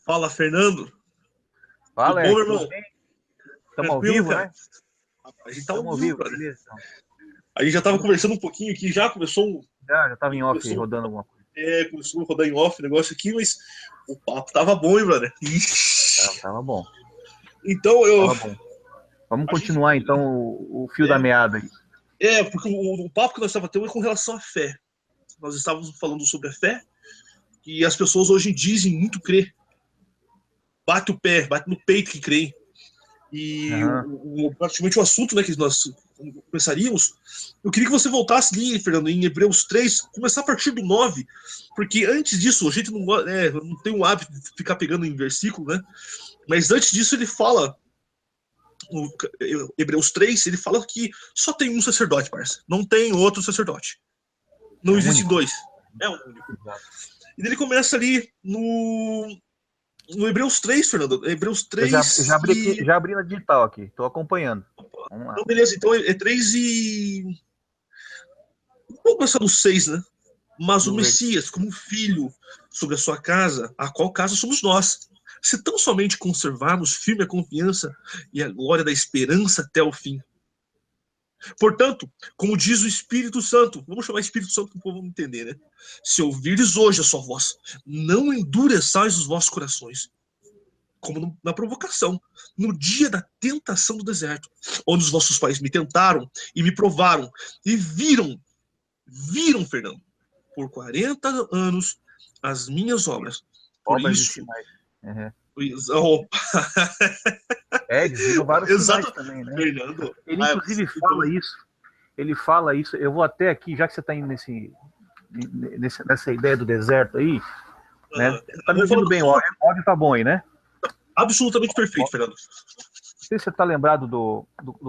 Fala, Fernando. Fala, tudo bom, meu irmão? Estamos ao vivo, cara? né? A gente tá Estamos ao ao vivo, vivo, brother. beleza. A gente já tava conversando um pouinho aqui, já começou, Já estava em off aí, começou, rodando alguma coisa. começou a rodar em off o negócio aqui, mas o papo tava bom, hein, brother? Ixi. Tava bom, Então, tava bom. Vamos a gente, continuar então o fio da é, meada aí. porque o papo que nós estávamos tendo é com relação à fé. Nós estávamos falando sobre a fé, e as pessoas hoje dizem muito crer. Bate o pé, bate no peito que creem. E praticamente o assunto, né, que nós começaríamos, eu queria que você voltasse ali, Fernando, em Hebreus 3, começar a partir do 9, porque antes disso, a gente não tem o hábito de ficar pegando em versículo, né? Mas antes disso ele fala, no Hebreus 3, ele fala que só tem um sacerdote, parça. Não tem outro sacerdote. Não existem dois. É um único. Exato. E ele começa ali no Hebreus 3, Fernando. Hebreus 3. Eu já abri aqui, já abri na digital aqui, estou acompanhando. Vamos lá. Então, beleza, então é 3 e. Vamos começar no 6, né? Mas o Messias, como filho sobre a sua casa, a qual casa somos nós. Se tão somente conservarmos firme a confiança e a glória da esperança até o fim. Portanto, como diz o Espírito Santo, vamos chamar Espírito Santo para o povo entender, né? Se ouvires hoje a sua voz, não endureçais os vossos corações, como na provocação, no dia da tentação do deserto, onde os vossos pais me tentaram e me provaram e viram, Fernando, por 40 anos as minhas obras. Por Obras isso, e sinais. Opa. Eles viram vários sinais também, né? Fernando. Ele inclusive fala isso. Ele fala isso. Eu vou até aqui, já que você está indo nessa ideia do deserto aí, né? Tá me ouvindo bem, o áudio tá bom aí, né? Absolutamente perfeito, Fernando. Não sei se você está lembrado do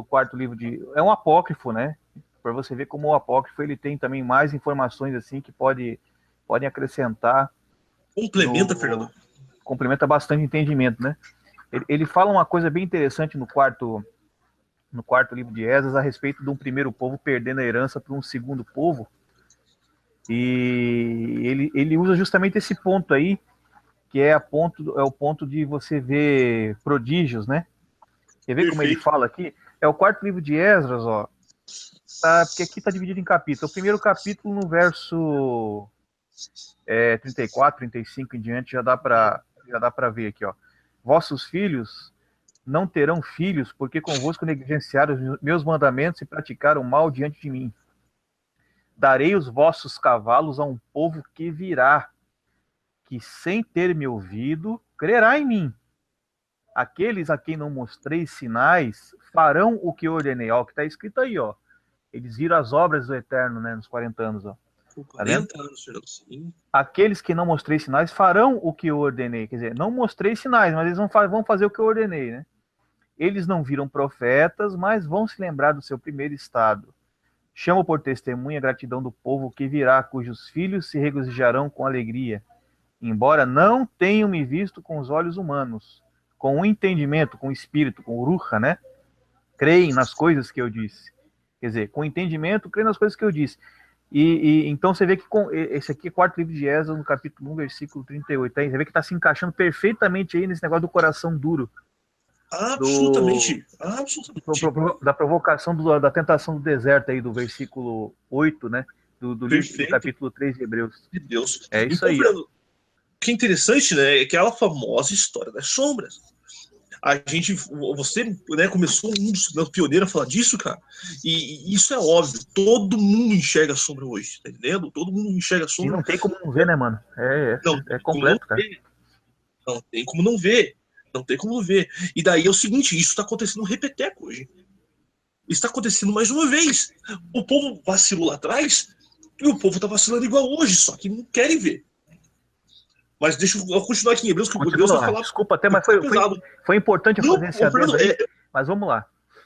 quarto livro de... É um apócrifo, né? Para você ver como o apócrifo ele tem também mais informações assim que podem acrescentar. Complementa, Fernando. Complementa bastante entendimento, né? Ele fala uma coisa bem interessante no quarto livro de Esdras a respeito de um primeiro povo perdendo a herança para um segundo povo. E ele usa justamente esse ponto aí, que é o ponto de você ver prodígios, né? Quer ver como ele fala aqui? É o quarto livro de Esdras, ó. Porque aqui está dividido em capítulos. O primeiro capítulo, no verso 34, 35 em diante, já dá para ver aqui, ó. Vossos filhos não terão filhos, porque convosco negligenciaram os meus mandamentos e praticaram mal diante de mim. Darei os vossos cavalos a um povo que virá, que sem ter me ouvido, crerá em mim. Aqueles a quem não mostrei sinais farão o que ordenei. Ó, o que está escrito aí, ó. Eles viram as obras do Eterno, né, nos 40 anos, ó. Por 40 anos, sim. Aqueles que não mostrei sinais farão o que eu ordenei. Quer dizer, não mostrei sinais, mas eles vão fazer o que eu ordenei, né? Eles não viram profetas, mas vão se lembrar do seu primeiro estado. Chamo por testemunha a gratidão do povo que virá, cujos filhos se regozijarão com alegria, embora não tenham me visto com os olhos humanos, com o entendimento, com o espírito, com o ruha, né? Creem nas coisas que eu disse. Quer dizer, com entendimento, creem nas coisas que eu disse. Então você vê que esse aqui é o quarto livro de Esdras, no capítulo 1, versículo 38. Aí você vê que está se encaixando perfeitamente aí nesse negócio do coração duro. Absolutamente. Da provocação da tentação do deserto aí, do versículo 8, né? Do livro, do capítulo 3 de Hebreus. De Deus. É isso então, aí. Fernando, o que é interessante, né, é aquela famosa história das sombras. Você, né, começou um dos pioneiros a falar disso, cara, e isso é óbvio, todo mundo enxerga a sombra hoje, tá entendendo? Todo mundo enxerga a sombra. E não tem como não ver, né, mano? É completo, cara. Não tem como não ver. Não tem como não ver. E daí é o seguinte, isso tá acontecendo no repeteco hoje. Isso tá acontecendo mais uma vez. O povo vacilou lá atrás e o povo tá vacilando igual hoje, só que não querem ver. Mas deixa eu continuar aqui em Hebreus, que o Deus vai falar. Desculpa até, mas foi importante eu fazer esse adendo aí, mas vamos lá.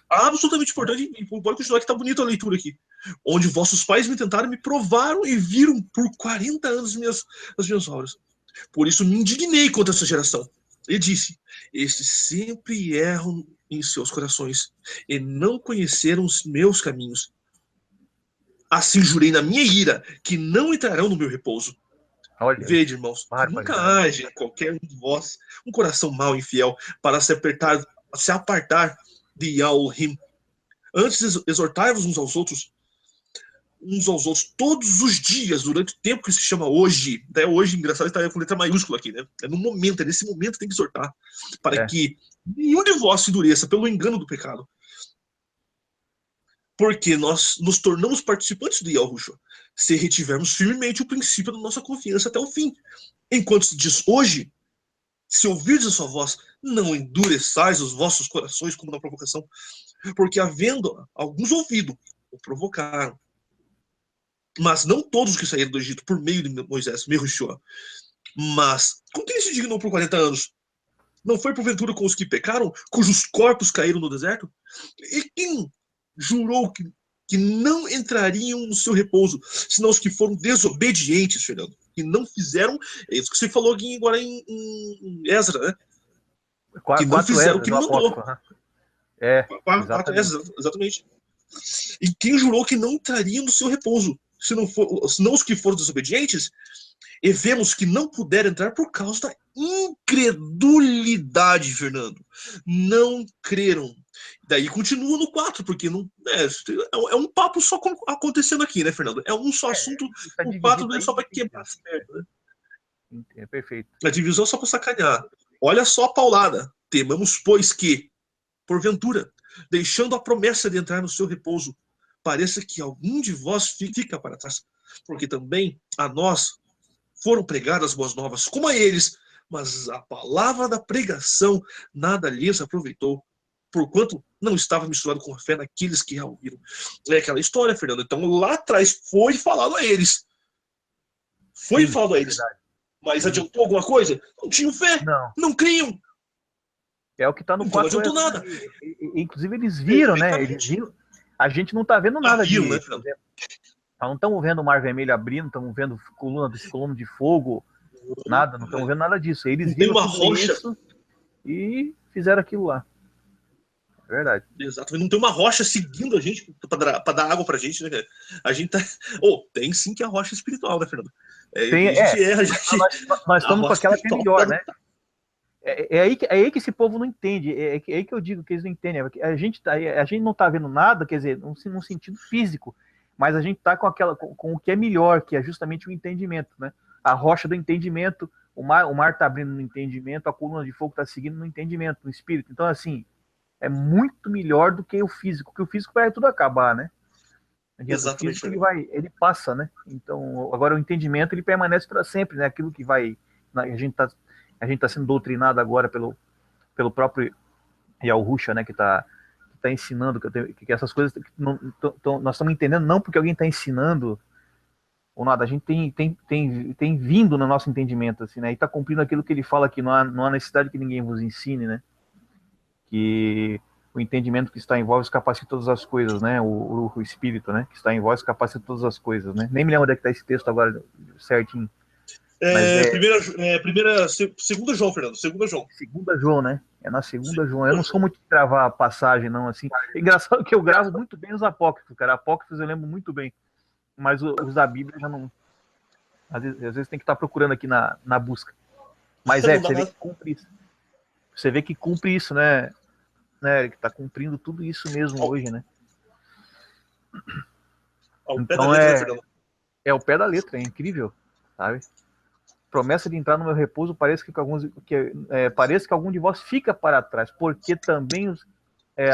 Absolutamente importante, pode continuar que tá bonita a leitura aqui. Onde vossos pais me tentaram, me provaram e viram por 40 anos as minhas obras. Por isso me indignei contra essa geração. Ele disse, estes sempre erram em seus corações, e não conheceram os meus caminhos. Assim jurei na minha ira, que não entrarão no meu repouso. Olha, Vede, irmãos, que nunca barbaridade. haja em qualquer um de vós um coração mau e infiel para se apartar de Yaorim. Antes exortai-vos uns aos outros, todos os dias, durante o tempo que se chama hoje. Até hoje, engraçado, está com letra maiúscula aqui, né? É no momento, é nesse momento que tem que exortar, para que nenhum de vós se endureça pelo engano do pecado. Porque nós nos tornamos participantes do Yahushua, se retivermos firmemente o princípio da nossa confiança até o fim. Enquanto se diz hoje, se ouvirdes a sua voz, não endureçais os vossos corações como na provocação, porque havendo alguns ouvido, o provocaram. Mas não todos os que saíram do Egito por meio de Moisés, Yahushua. Mas com quem se dignou por 40 anos? Não foi porventura com os que pecaram, cujos corpos caíram no deserto? E quem jurou que não entrariam no seu repouso, senão os que foram desobedientes, Fernando, que não fizeram, é isso que você falou aqui agora em Ezra, né? Que não fizeram o que ele mandou. Exatamente. E quem jurou que não entrariam no seu repouso, senão os que foram desobedientes, e vemos que não puderam entrar por causa da incredulidade, Fernando. Não creram. Daí continua no 4, porque não, é um papo só acontecendo aqui, né, Fernando? É um só assunto, o 4 é só para quebrar as pernas, né? É perfeito. A divisão é só para sacanear. Olha só a paulada. Temamos, pois, que, porventura, deixando a promessa de entrar no seu repouso, pareça que algum de vós fica para trás. Porque também a nós foram pregadas boas novas, como a eles, mas a palavra da pregação nada lhes aproveitou, porquanto não estava misturado com a fé naqueles que a ouviram. É aquela história, Fernando. Então, lá atrás foi falado a eles. Foi falado a eles. Mas adiantou alguma coisa? Não tinham fé. Não criam. É o que está no 4. Não adiantou nada. Inclusive, eles viram, né? Eles viram. A gente não está vendo nada disso. Né, não estamos vendo o Mar Vermelho abrindo, estamos vendo coluna de fogo, nada, não estamos vendo nada disso. Eles viram uma rocha isso e fizeram aquilo lá. É verdade. Exato, não tem uma rocha seguindo a gente para dar água pra gente, né? A gente tá. Tem sim que é a rocha espiritual, né, Fernando? Nós estamos com aquela que é melhor, né? É aí que esse povo não entende. É aí que eu digo que eles não entendem. A gente não está vendo nada, quer dizer, num sentido físico, mas a gente está com o que é melhor, que é justamente o entendimento, né? A rocha do entendimento, o mar está abrindo no entendimento, a coluna de fogo está seguindo no entendimento, no espírito. Então, assim, é muito melhor do que o físico, porque o físico vai tudo acabar, né? Exatamente. O físico, ele passa, né? Então, agora o entendimento, ele permanece para sempre, né? Aquilo que vai... A gente tá sendo doutrinado agora pelo próprio Yahushua, né? Que tá ensinando que essas coisas nós estamos entendendo não porque alguém está ensinando ou nada, a gente tem vindo no nosso entendimento, assim, né? E está cumprindo aquilo que ele fala aqui, não há necessidade que ninguém vos ensine, né? Que o entendimento que está em vós capacita todas as coisas, né? O espírito, né? Que está em vós capacita todas as coisas, né? Nem me lembro onde é que está esse texto agora certinho. Segunda João, Fernando. Segunda João, né? É na segunda João. Eu não sou muito de gravar a passagem, não, assim. É engraçado que eu gravo muito bem os apócrifos, cara. Apócrifos eu lembro muito bem. Mas os da Bíblia já não... Às vezes tem que estar procurando aqui na busca. Mas você vê que cumpre isso. Você vê que cumpre isso, né? Que está cumprindo tudo isso mesmo hoje, né? Então é o pé da letra, é incrível, sabe? Promessa de entrar no meu repouso, parece que algum de vós fica para trás, porque também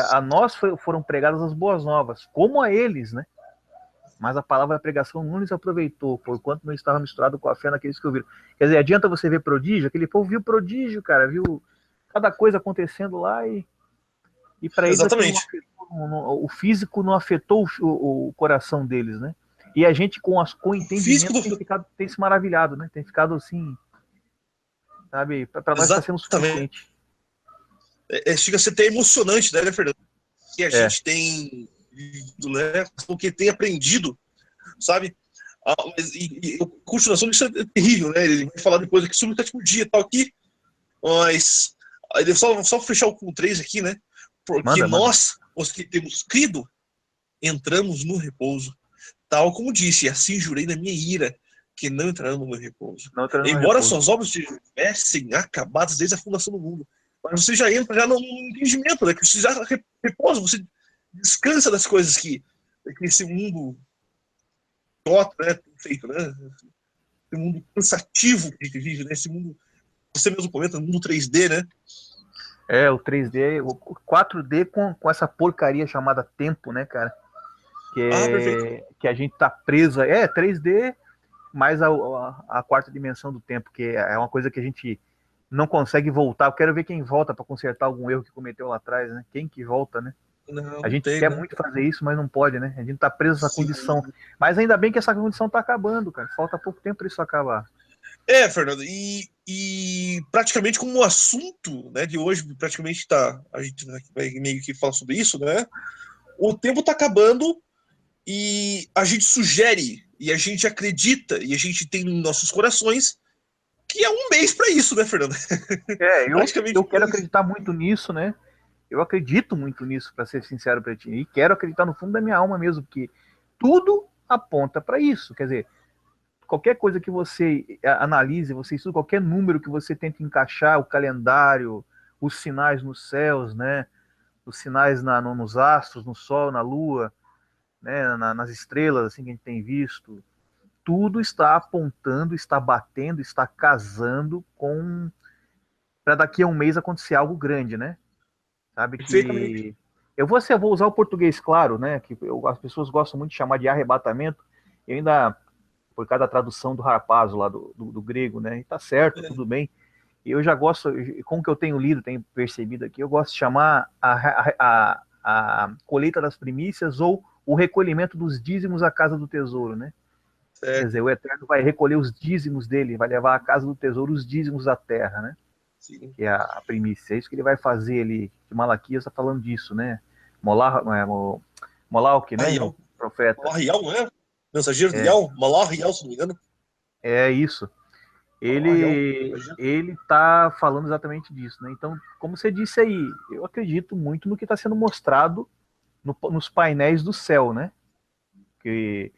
a nós foram pregadas as boas novas, como a eles, né? Mas a palavra da pregação não lhes aproveitou, porquanto não estava misturado com a fé naqueles que ouviram. Quer dizer, adianta você ver prodígio? Aquele povo viu prodígio, cara, viu cada coisa acontecendo lá e para eles o físico não afetou o coração deles, né? E a gente com o entendimento tem se maravilhado, né? Tem ficado assim, sabe? Para nós está sendo suficiente. Chega a ser até emocionante, né, Fernando? Que a gente tem, né, porque tem aprendido, sabe? E a continuação disso é terrível, né? Ele vai falar depois aqui sobre o sétimo dia e tal aqui, mas ele só fechar o 3 aqui, né? Porque nós, os que temos crido, entramos no repouso. Tal como disse, assim jurei na minha ira, que não entrarão no meu repouso. Embora suas obras estivessem acabadas desde a fundação do mundo. Mas você já entra no entendimento, né? Que você já repousa, você descansa das coisas que esse mundo né, feito, né? Esse mundo cansativo que a gente vive, né? Esse mundo, você mesmo comenta, o mundo 3D, né? O 3D, o 4D com essa porcaria chamada tempo, né, cara? Que a gente tá presa. 3D mais a quarta dimensão do tempo, que é uma coisa que a gente não consegue voltar. Eu quero ver quem volta para consertar algum erro que cometeu lá atrás, né? Quem que volta, né? Não, a gente tem, quer né? muito fazer isso, mas não pode, né? A gente tá preso nessa condição. Mas ainda bem que essa condição tá acabando, cara. Falta pouco tempo para isso acabar. Fernando, e praticamente como o assunto, né, de hoje, praticamente a gente vai meio que falar sobre isso, né? O tempo tá acabando e a gente sugere, e a gente acredita, e a gente tem nos nossos corações que é um mês para isso, né, Fernando? Eu quero acreditar muito nisso, né? Eu acredito muito nisso, para ser sincero para ti. E quero acreditar no fundo da minha alma mesmo, porque tudo aponta para isso. Quer dizer, qualquer coisa que você analise, você estuda qualquer número que você tente encaixar, o calendário, os sinais nos céus, né? Os sinais nos astros, no sol, na lua, né? Nas estrelas, assim que a gente tem visto. Tudo está apontando, está batendo, está casando com para daqui a um mês acontecer algo grande, né? Sabe que eu vou usar o português claro, né? Que as pessoas gostam muito de chamar de arrebatamento. Eu ainda por causa da tradução do Harpazo lá do grego, né? E tá certo, tudo bem. E eu já gosto, com o que eu tenho lido, tenho percebido aqui, eu gosto de chamar a colheita das primícias ou o recolhimento dos dízimos à casa do tesouro, né? Quer dizer, o Eterno vai recolher os dízimos dele, vai levar à casa do tesouro os dízimos da terra, né? Sim. Que é a primícia. É isso que ele vai fazer ali. Que Malaquias está falando disso, né? Malauque, né? O profeta. Malarial, não é? Mensageiro de Yal? Malarial, se não me engano. É isso. Ele tá falando exatamente disso, né? Então, como você disse aí, eu acredito muito no que está sendo mostrado nos painéis do céu, né? Que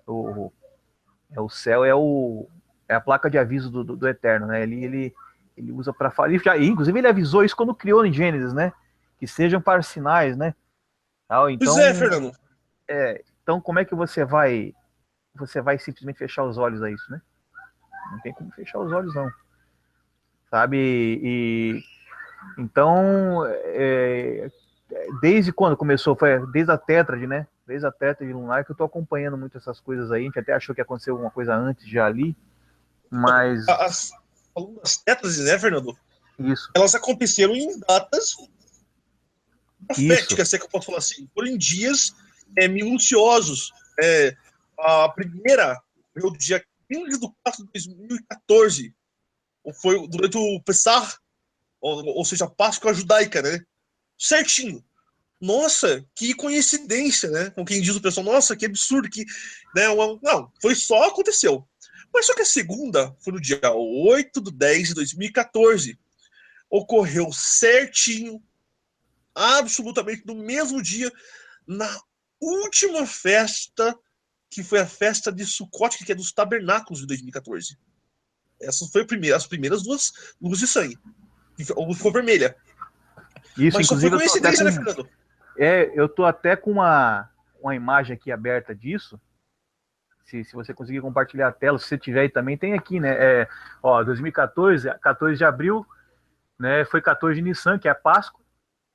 o céu é a placa de aviso do Eterno, né? Ele usa para falar. Inclusive, ele avisou isso quando criou em Gênesis, né? Que sejam para sinais, né? Então, Pois é, Fernando. Então, como é que você vai simplesmente fechar os olhos a isso, né? Não tem como fechar os olhos, não. Sabe? Então, desde quando começou? Foi desde a Tétrade, né? Desde a Tétrade lunar que eu tô acompanhando muito essas coisas aí. A gente até achou que aconteceu alguma coisa antes já ali, mas... Falando das tétrases, né, Fernando? Isso. Elas aconteceram em datas proféticas, se é que eu posso falar assim. Foram em dias minuciosos. A primeira foi o dia 15 de 4 de 2014. Foi durante o Pessah, ou seja, a Páscoa judaica, né? Certinho. Nossa, que coincidência, né? Com quem diz o pessoal, nossa, que absurdo, que. Né, não, foi só aconteceu. Mas só que a segunda foi no dia 8 de 10 de 2014. Ocorreu certinho, absolutamente no mesmo dia, na última festa, que foi a festa de Sukkot, que é dos tabernáculos de 2014. Essas foram as primeiras duas luzes de sangue. A luz ficou vermelha. Isso, mas só foi coincidência, né, Fernando? Eu tô até com uma imagem aqui aberta disso. Se você conseguir compartilhar a tela, se você tiver aí também, tem aqui, né? 2014, 14 de abril, né? Foi 14 de Nissan, que é a Páscoa,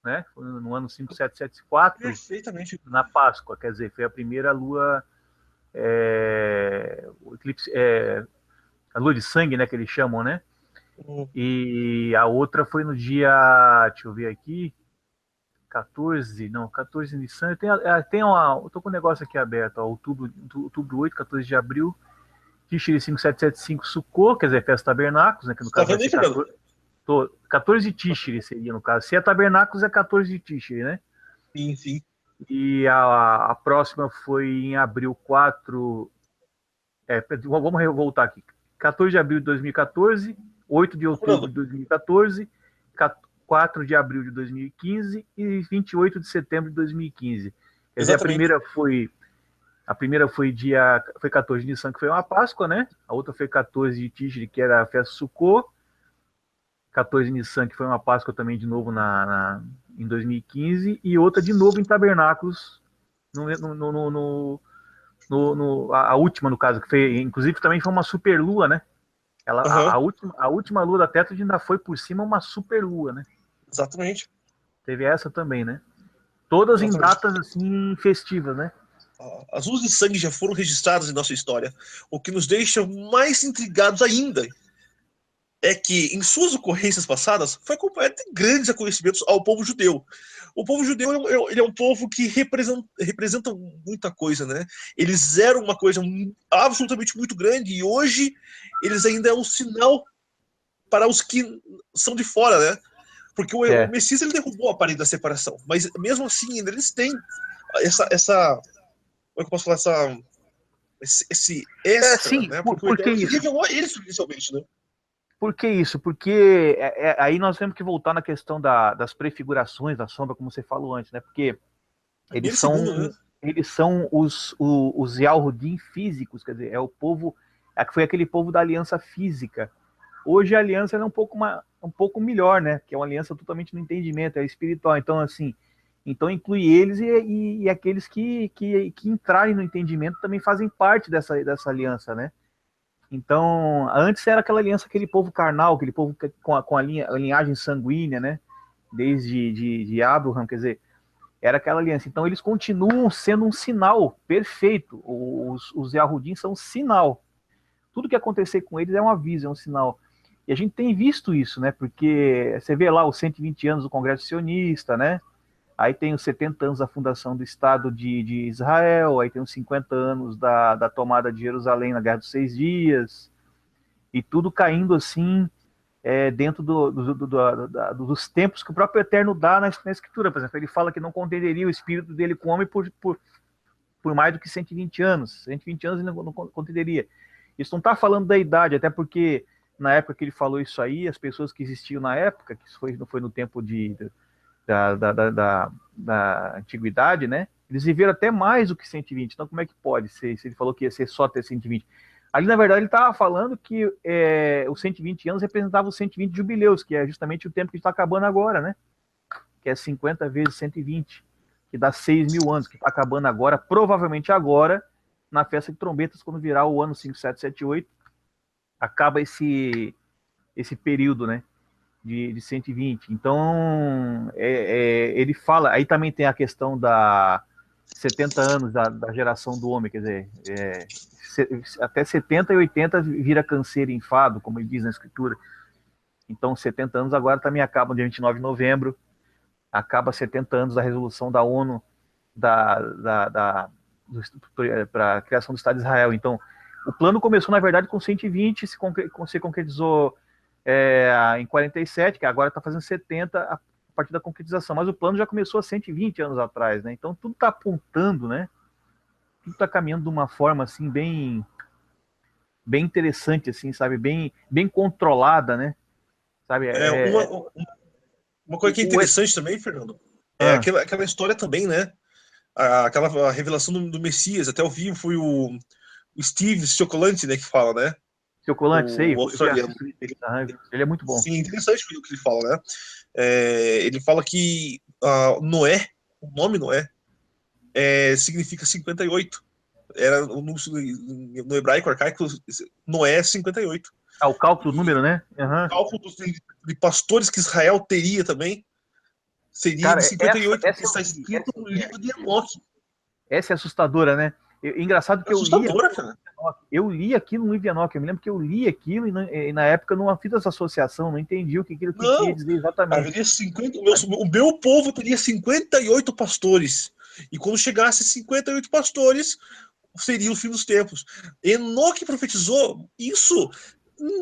né? Foi no ano 5774. Perfeitamente. Na Páscoa, quer dizer, foi a primeira lua, o eclipse, a lua de sangue, né? Que eles chamam, né? E a outra foi no dia, deixa eu ver aqui, 14 de Nissan. Eu tô com um negócio aqui aberto, outubro 8, 14 de abril, Tishri 5775 Sukkot, quer dizer, festa tabernáculos, né, que no caso vai ser 14 de Tishri seria no caso. Se é tabernáculos, é 14 de Tishri, né? Sim, sim. E a próxima foi em abril 4, vamos voltar aqui, 14 de abril de 2014, 8 de outubro de 2014, 24 de abril de 2015 e 28 de setembro de 2015. Quer dizer, Exatamente. a primeira foi 14 de Nissan, que foi uma Páscoa, né? A outra foi 14 de Tishri, que era a festa Sukkot. 14 de Nissan, que foi uma Páscoa também de novo em 2015. E outra de novo em Tabernáculos, a última, no caso, que foi, inclusive também foi uma superlua, né? Aham, A última lua da Tétrade ainda foi por cima uma superlua, né? exatamente. Teve essa também, né? Todas em Exatamente. datas assim festivas, né? As luzes de sangue já foram registradas em nossa história, o que nos deixa mais intrigados ainda é que, em suas ocorrências passadas, foi acompanhado de grandes acontecimentos ao povo judeu. O povo judeu ele é um povo que representa muita coisa, né? Eles eram uma coisa absolutamente muito grande e hoje eles ainda é um sinal para os que são de fora, né? Porque o É. Messias ele derrubou a parede da separação, mas mesmo assim ainda eles têm como é que eu posso falar esse extra, Sim, né? Porque o por que Eterno isso? revelou a eles inicialmente, né? Por que isso? Porque aí nós temos que voltar na questão das prefigurações, da sombra, como você falou antes, né? Porque eles Primeiro e segundo, né? são, eles são os Yalhudim físicos, quer dizer, é o povo, foi aquele povo da aliança física. Hoje a aliança é um pouco melhor, né? Que é uma aliança totalmente no entendimento, é espiritual. Então, assim, então inclui eles e aqueles que entrarem no entendimento também fazem parte dessa aliança, né? Então, antes era aquela aliança, aquele povo carnal, aquele povo com a linhagem sanguínea, né? Desde de Abraham, quer dizer, era aquela aliança. Então, eles continuam sendo um sinal perfeito. Os Yahudim são um sinal. Tudo que acontecer com eles é um aviso, é um sinal. E a gente tem visto isso, né? Porque você vê lá os 120 anos do Congresso Sionista, né? Aí tem os 70 anos da fundação do Estado de Israel, aí tem os 50 anos da tomada de Jerusalém na Guerra dos Seis Dias, e tudo caindo assim dentro dos tempos que o próprio Eterno dá na Escritura. Por exemplo, ele fala que não contenderia o espírito dele com o homem por mais do que 120 anos. 120 anos ele não contenderia. Isso não está falando da idade, até porque na época que ele falou isso aí, as pessoas que existiam na época, que não foi no tempo da antiguidade, né? Eles viveram até mais do que 120. Então, como é que pode ser? Se ele falou que ia ser só até 120. Ali, na verdade, ele estava falando que os 120 anos representavam os 120 jubileus, que é justamente o tempo que está acabando agora, né? Que é 50 vezes 120, que dá 6.000 anos, que está acabando agora, provavelmente agora, na festa de trombetas, quando virar o ano 5778, acaba esse período, né? De 120. Então, ele fala. Aí também tem a questão da 70 anos da geração do homem, quer dizer, até 70 e 80 vira canseiro e enfado, como ele diz na escritura. Então, 70 anos agora também acabam dia 29 de novembro, acaba 70 anos da resolução da ONU para a criação do Estado de Israel. Então, o plano começou, na verdade, com 120, se concretizou em 47, que agora está fazendo 70 a partir da concretização, mas o plano já começou há 120 anos atrás, né? Então tudo está apontando, né? Tudo está caminhando de uma forma assim bem interessante, assim, sabe? Bem controlada, né? Sabe? Uma coisa que é interessante também, Fernando, é ah, aquela história também, né? Aquela revelação do Messias, até o vivo foi o Steve Chocolante, né, que fala, né? Seu colante, sei, O eu já australiano. assisto ele é muito bom. Sim, interessante o que ele fala, né? Ele fala que Noé, o nome Noé, significa 58. Era no hebraico arcaico, Noé é 58. Ah, o cálculo do E número, né? o Uhum. cálculo de pastores que Israel teria também seria de Cara, 58, porque essa eu está vi, escrito no livro de Enoque. essa é assustadora, né? Engraçado É que eu li assustadora, cara. Eu li aquilo no livro de Enoch, eu me lembro que eu li aquilo na época eu não fiz essa associação, não entendi o que aquilo que queria Não, dizer exatamente. haveria 50, o meu povo teria 58 pastores. E quando chegasse 58 pastores, seria o fim dos tempos. Enoque profetizou isso,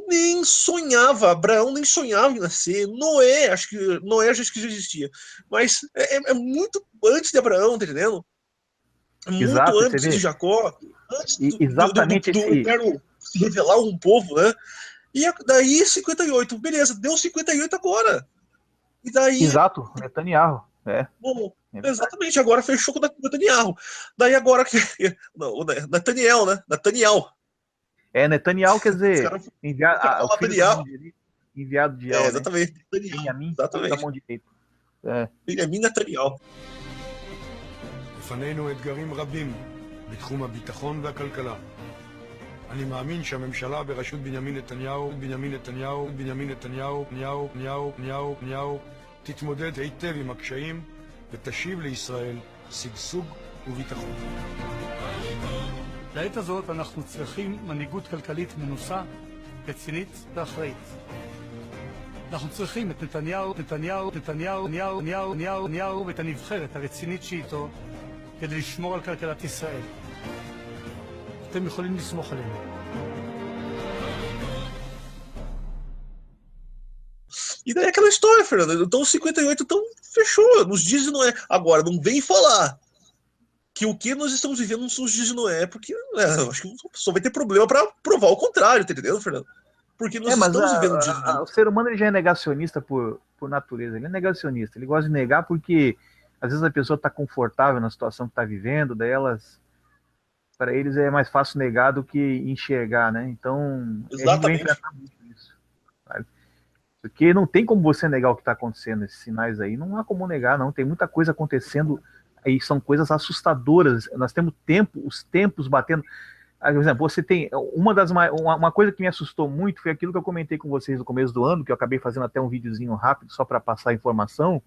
nem sonhava, Abraão nem sonhava em nascer, Noé, acho que já existia, mas é muito antes de Abraão, tá entendendo? Muito Exato, você antes de vê? Jacó, antes Exatamente do esse. Eterno se revelar um povo, né? E daí 58, beleza, deu 58 agora. E daí, Exato, Netanyahu. bom, exatamente, agora fechou com o Netanyahu. Daí agora que. Não, o Nathaniel, né? Nathaniel. Netanyahu quer Os dizer, caras o falam filho da mão Nathaniel. direita, enviado de El, né? Exatamente, Nathaniel. Benjamim, filho da Exatamente. mão direita. É. Benjamin Nathaniel. לפנינו אתגרים רבים בתחום הביטחון והכלכלה. אני מאמין שהממשלה בראשות בנימין נתניהו תתמודד היטב עם הקשיים ותשיב לישראל שגשוג וביטחון. לעת הזאת אנחנו צריכים מנהיגות כלכלית מנוסה, רצינית ואחראית. אנחנו צריכים את נתניהו ואת הנבחרת הרצינית שאיתו כדי לשמור על כלכלת ישראל. אתם יכולים לסמוך עלינו. E daí aquela história, Fernando. Então, 58 então, fechou. Nos dias de Noé. Agora, não vem falar que o que nós estamos vivendo não são os dias de Noé, porque eu acho que só vai ter problema para provar o contrário, tá entendendo, Fernando? Porque nós estamos vivendo os dias de Noé. O ser humano ele já é negacionista por natureza. Ele é negacionista. Ele gosta de negar porque às vezes a pessoa está confortável na situação que está vivendo, daí para eles é mais fácil negar do que enxergar, né? Então, exatamente. A gente vai muito isso, sabe? Porque não tem como você negar o que está acontecendo, esses sinais aí, não há como negar, não. Tem muita coisa acontecendo aí, são coisas assustadoras. Nós temos os tempos batendo. Por exemplo, você tem uma coisa que me assustou muito foi aquilo que eu comentei com vocês no começo do ano, que eu acabei fazendo até um videozinho rápido só para passar a informação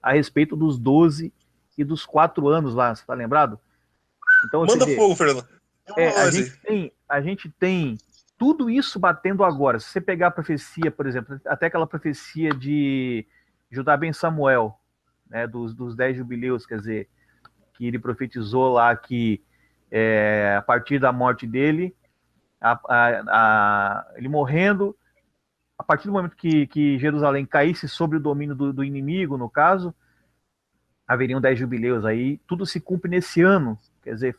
a respeito dos 12 e dos 4 anos lá, você tá lembrado? Então, manda fogo, Fernando. A gente tem tudo isso batendo agora. Se você pegar a profecia, por exemplo, até aquela profecia de Judá ben Samuel, né, dos 10 jubileus, quer dizer, que ele profetizou lá que a partir da morte dele, ele morrendo, a partir do momento que Jerusalém caísse sobre o domínio do inimigo, no caso, haveriam 10 jubileus aí, tudo se cumpre nesse ano, quer dizer,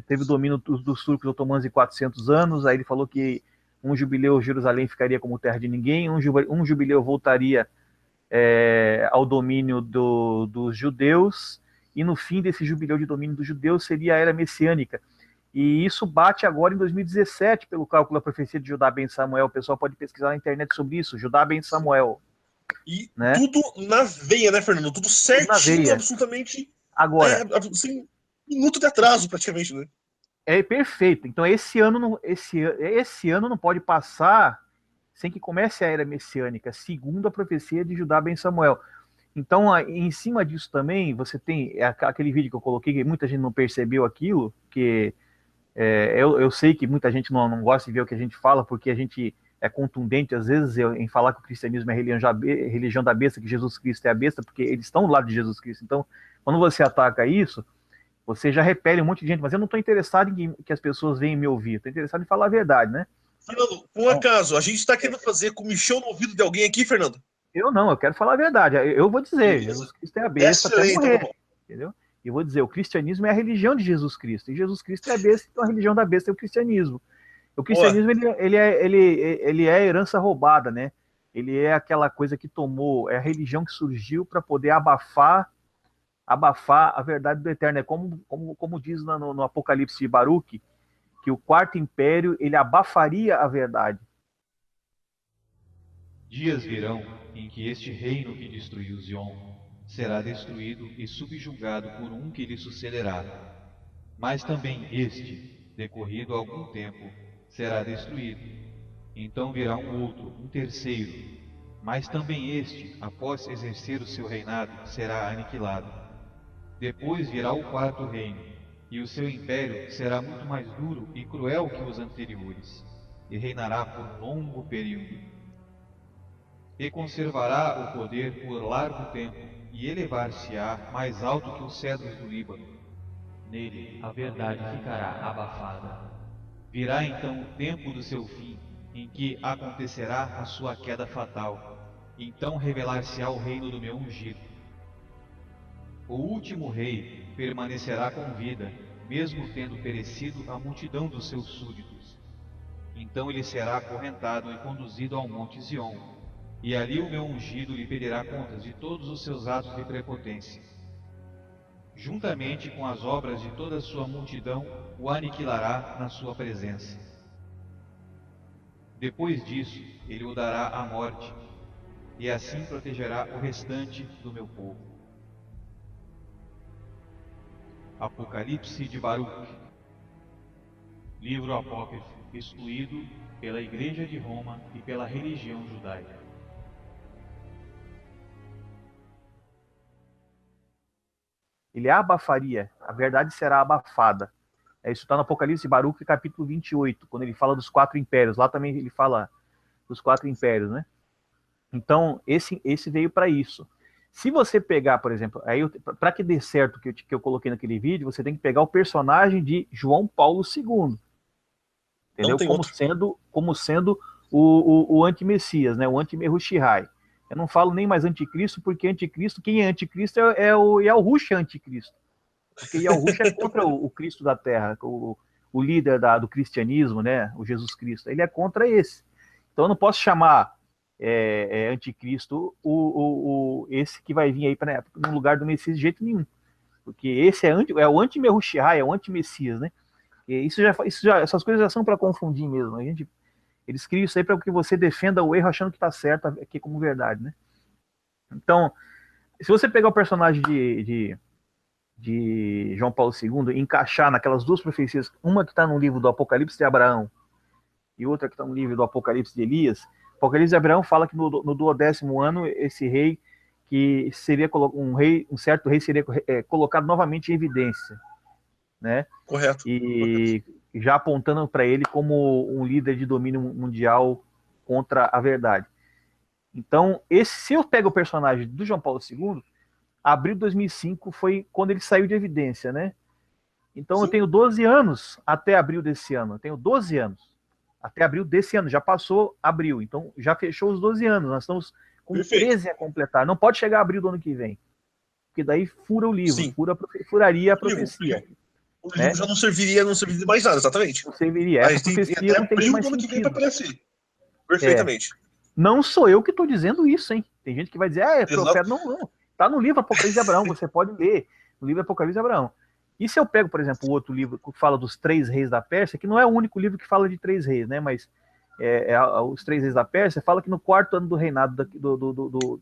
teve o domínio dos turcos otomanos em 400 anos, aí ele falou que um jubileu Jerusalém ficaria como terra de ninguém, um jubileu voltaria ao domínio dos judeus, e no fim desse jubileu de domínio dos judeus seria a era messiânica. E isso bate agora em 2017, pelo cálculo da profecia de Judá ben Samuel. O pessoal pode pesquisar na internet sobre isso, Judá ben Samuel. E né? Tudo na veia, né, Fernando? Tudo certinho, absolutamente. Agora, assim, minuto de atraso, praticamente, né? É perfeito. Então, esse ano não pode passar sem que comece a era messiânica, segundo a profecia de Judá ben Samuel. Então, em cima disso também, você tem aquele vídeo que eu coloquei, que muita gente não percebeu aquilo, que eu sei que muita gente não gosta de ver o que a gente fala, porque a gente é contundente, às vezes, em falar que o cristianismo é religião da besta, que Jesus Cristo é a besta, porque eles estão do lado de Jesus Cristo. Então, quando você ataca isso, você já repele um monte de gente, mas eu não estou interessado em que as pessoas venham me ouvir, estou interessado em falar a verdade, né? Fernando, por acaso, a gente está querendo fazer comichão no ouvido de alguém aqui, Fernando? Eu quero falar a verdade. Eu vou dizer, Jesus Cristo é a besta até morrer, entendeu? E vou dizer, o cristianismo é a religião de Jesus Cristo, e Jesus Cristo é a besta, então a religião da besta é o cristianismo. O cristianismo, ele é a herança roubada, né? Ele é aquela coisa que tomou, é a religião que surgiu para poder abafar a verdade do eterno. É como diz no Apocalipse de Baruque, que o quarto império, ele abafaria a verdade. Dias virão em que este reino que destruiu Zion será destruído e subjugado por um que lhe sucederá. Mas também este, decorrido algum tempo, será destruído. Então virá um outro, um terceiro. Mas também este, após exercer o seu reinado, será aniquilado. Depois virá o quarto reino, e o seu império será muito mais duro e cruel que os anteriores, e reinará por longo período. E conservará o poder por largo tempo, e elevar-se-á mais alto que os cedros do Líbano. Nele a verdade ficará abafada. Virá então o tempo do seu fim, em que acontecerá a sua queda fatal. Então revelar-se-á o reino do meu ungido. O último rei permanecerá com vida, mesmo tendo perecido a multidão dos seus súditos. Então ele será acorrentado e conduzido ao monte Zion, e ali o meu ungido lhe pedirá contas de todos os seus atos de prepotência. Juntamente com as obras de toda a sua multidão, o aniquilará na sua presença. Depois disso, ele o dará à morte, e assim protegerá o restante do meu povo. Apocalipse de Baruque. Livro apócrifo excluído pela Igreja de Roma e pela religião judaica. Ele abafaria, a verdade será abafada. Isso está no Apocalipse de Baruque, capítulo 28, quando ele fala dos 4 impérios. Lá também ele fala dos 4 impérios, né? Então, esse veio para isso. Se você pegar, por exemplo, para que dê certo que eu coloquei naquele vídeo, você tem que pegar o personagem de João Paulo II. Entendeu? Como sendo o anti-messias, né? O anti-Merushihai. Eu não falo nem mais anticristo, porque anticristo, quem é anticristo é o Yahushua anticristo. Porque Yahushua é contra o Cristo da Terra, o líder do cristianismo, né? O Jesus Cristo. Ele é contra esse. Então eu não posso chamar anticristo esse que vai vir aí no lugar do Messias de jeito nenhum. Porque esse é o anti-Merushihai, é o anti-Messias, né? E essas coisas já são para confundir mesmo. Eles criam isso aí para que você defenda o erro achando que está certo aqui como verdade, né? Então, se você pegar o personagem de João Paulo II e encaixar naquelas 2 profecias, uma que está no livro do Apocalipse de Abraão e outra que está no livro do Apocalipse de Elias, o Apocalipse de Abraão fala que no 12º ano esse rei, que seria um certo rei, seria colocado novamente em evidência, né? Correto. E já apontando para ele como um líder de domínio mundial contra a verdade. Então, se eu pego o personagem do João Paulo II, abril de 2005 foi quando ele saiu de evidência, né? Então, sim, eu tenho 12 anos até abril desse ano. Eu tenho 12 anos até abril desse ano. Já passou abril, então já fechou os 12 anos. Nós estamos com 13 a completar. Não pode chegar a abril do ano que vem, porque daí fura o livro, furaria a profecia. O livro já não serviria mais nada, exatamente. Não serviria. Essa profecia não teria mais ano que vem para aparecer. Perfeitamente. Não sou eu que estou dizendo isso, hein? Tem gente que vai dizer, profeta, não. Tá no livro Apocalipse de Abraão, você pode ler no livro Apocalipse de Abraão. E se eu pego, por exemplo, o outro livro que fala dos 3 reis da Pérsia, que não é o único livro que fala de 3 reis, né? Mas os 3 reis da Pérsia fala que no 4º ano do reinado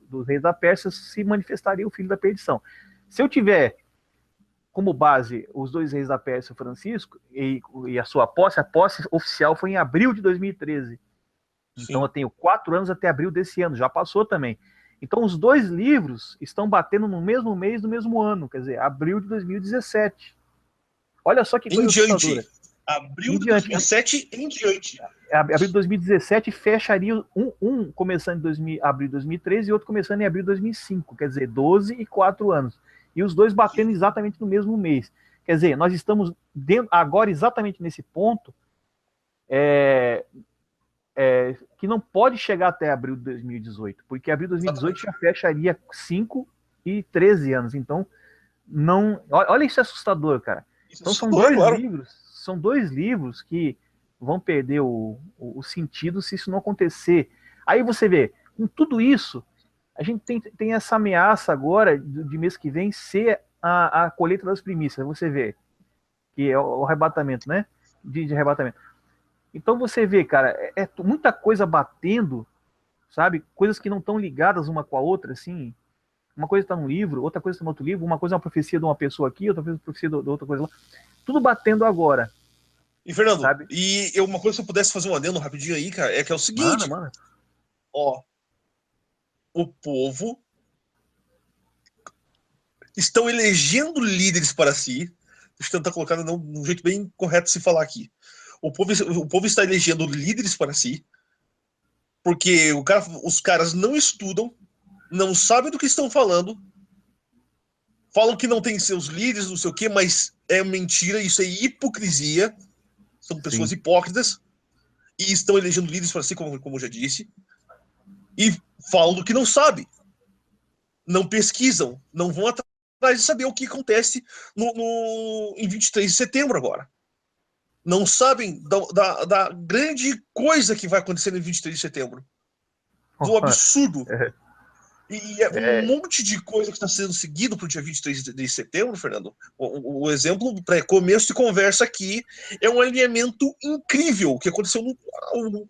dos reis da Pérsia se manifestaria o filho da perdição. Se eu tiver como base os 2 reis da Pérsia, Francisco, e a sua posse, a posse oficial foi em abril de 2013. Sim. Então eu tenho 4 anos até abril desse ano, já passou também. Então os 2 livros estão batendo no mesmo mês do mesmo ano, quer dizer, abril de 2017. Olha só que coisa assustadora. Abril de 2017 em diante. Abril de 2017 fecharia um começando em abril de 2013 e outro começando em abril de 2005, quer dizer, 12 e 4 anos. E os 2 batendo exatamente no mesmo mês. Quer dizer, nós estamos agora exatamente nesse ponto que não pode chegar até abril de 2018, porque abril de 2018 já fecharia 5 e 13 anos. Então, não. Olha isso, é assustador, cara. Então são 2 livros, são 2 livros que vão perder o sentido se isso não acontecer. Aí você vê, com tudo isso, a gente tem essa ameaça agora de mês que vem ser a colheita das primícias. Você vê que é o arrebatamento, né? De arrebatamento. Então você vê, cara, muita coisa batendo, sabe? Coisas que não estão ligadas uma com a outra, assim. Uma coisa está num livro, outra coisa está no outro livro, uma coisa é uma profecia de uma pessoa aqui, outra coisa é uma profecia de outra coisa lá. Tudo batendo agora. E, Fernando, sabe? Uma coisa, se eu pudesse fazer um adendo rapidinho aí, cara, que é o seguinte. Mano. Ó, o povo estão elegendo líderes para si. Deixa eu tentar colocar de um jeito bem correto de se falar aqui. O povo está elegendo líderes para si, porque os caras não estudam, não sabem do que estão falando, falam que não tem seus líderes, não sei o quê, mas é mentira, isso é hipocrisia. São pessoas hipócritas e estão elegendo líderes para si, como eu já disse, e falam do que não sabem. Não pesquisam, não vão atrás de saber o que acontece em 23 de setembro agora. Não sabem da grande coisa que vai acontecer em 23 de setembro. do absurdo. E é um monte de coisa que está sendo seguido para o dia 23 de setembro, Fernando. O exemplo para começo de conversa aqui é um alinhamento incrível que aconteceu.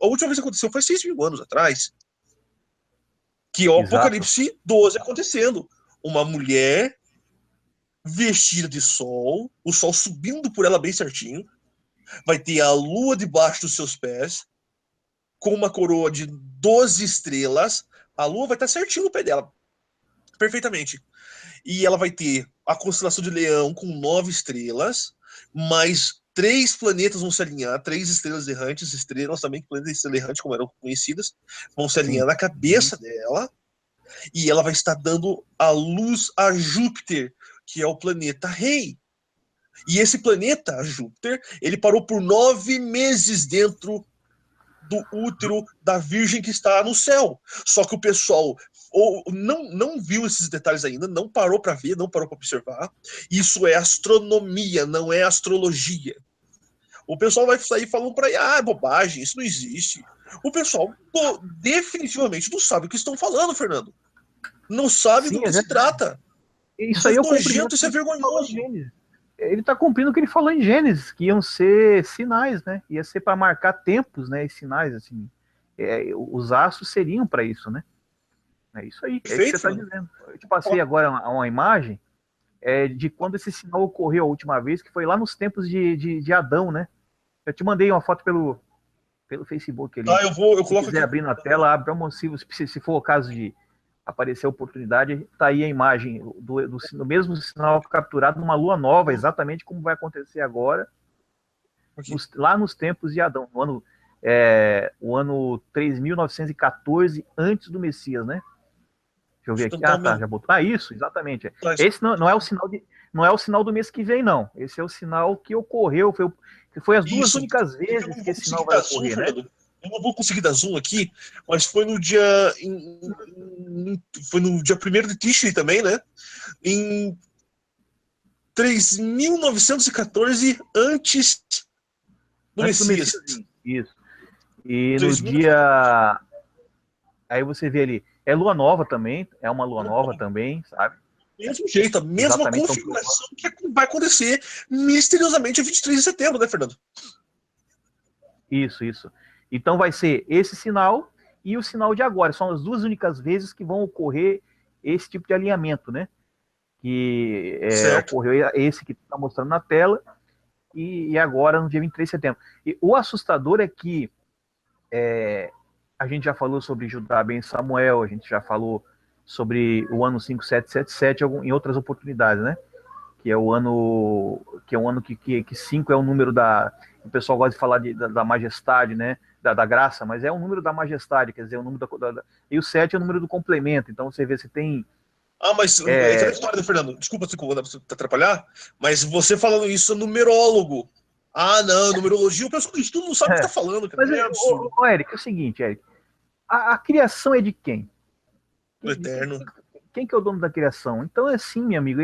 A última vez que aconteceu foi 6.000 anos atrás. Que é o Apocalipse 12 acontecendo. Uma mulher vestida de sol, o sol subindo por ela bem certinho. Vai ter a lua debaixo dos seus pés, com uma coroa de 12 estrelas. A lua vai estar certinho no pé dela. Perfeitamente. E ela vai ter a constelação de Leão com 9 estrelas, mais 3 planetas vão se alinhar, 3 estrelas errantes, estrelas também, planetas errantes, como eram conhecidas, vão se alinhar na cabeça dela, e ela vai estar dando a luz a Júpiter, que é o planeta rei. E esse planeta, Júpiter, ele parou por 9 meses dentro do útero da Virgem que está no céu. Só que o pessoal não viu esses detalhes ainda, não parou para ver, não parou para observar. Isso é astronomia, não é astrologia. O pessoal vai sair falando para aí, bobagem, isso não existe. O pessoal definitivamente não sabe o que estão falando, Fernando. Não sabe do que se trata. Isso aí é nojento, isso é vergonhoso. Ele está cumprindo o que ele falou em Gênesis, que iam ser sinais, né? Ia ser para marcar tempos, né? E sinais, assim. Os astros seriam para isso, né? É isso aí, é isso que você está dizendo. Eu te passei agora uma imagem de quando esse sinal ocorreu a última vez, que foi lá nos tempos de Adão, né? Eu te mandei uma foto pelo Facebook ali. Eu coloco se quiser abrir na tela, abre um motivo, se for o caso de aparecer a oportunidade, tá aí a imagem do mesmo sinal capturado numa lua nova, exatamente como vai acontecer agora, lá nos tempos de Adão, o ano 3.914 antes do Messias, né? Deixa eu ver aqui. Já botou. Isso, exatamente. Esse não é o sinal do mês que vem, não. Esse é o sinal que ocorreu, foi as duas únicas vezes que esse sinal vai ocorrer, né? Eu não vou conseguir dar zoom aqui, mas foi no dia. Foi no dia 1º de Tishri também, né? Em 3.914 antes do Messias. Isso. E no dia. Aí você vê ali. É lua nova também, é uma lua nova também, sabe? Mesmo jeito, a mesma configuração que vai acontecer misteriosamente a 23 de setembro, né, Fernando? Isso. Então vai ser esse sinal e o sinal de agora. São as duas únicas vezes que vão ocorrer esse tipo de alinhamento, né? Que ocorreu esse que está mostrando na tela e agora no dia 23 de setembro. E o assustador é que a gente já falou sobre Judá ben Samuel, a gente já falou sobre o ano 5777 em outras oportunidades, né? Que é um ano que 5 é o número o pessoal gosta de falar da majestade, né? Da graça, mas é o número da majestade, quer dizer, o número e o 7 é o número do complemento, então você vê se tem... mas é aquela história, Fernando, desculpa te atrapalhar, mas você falando isso é numerólogo. Não, numerologia, o pessoal do estudo não sabe o que está falando, cara. Mas é absurdo. Eric, é o seguinte, Eric, a criação é de quem? Do Eterno. Quem que é o dono da criação? Então é assim, meu amigo,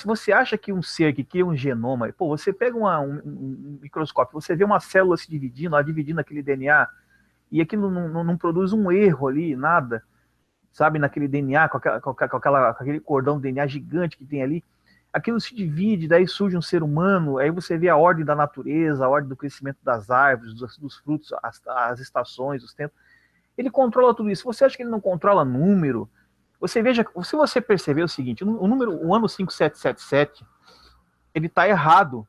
você acha que um ser que cria um genoma, você pega um microscópio, você vê uma célula se dividindo aquele DNA, e aquilo não produz um erro ali, nada, sabe, naquele DNA, com aquele cordão de DNA gigante que tem ali, aquilo se divide, daí surge um ser humano, aí você vê a ordem da natureza, a ordem do crescimento das árvores, dos frutos, as estações, os tempos. Ele controla tudo isso. Você acha que ele não controla número? Se você perceber o seguinte, o ano 5777, ele está errado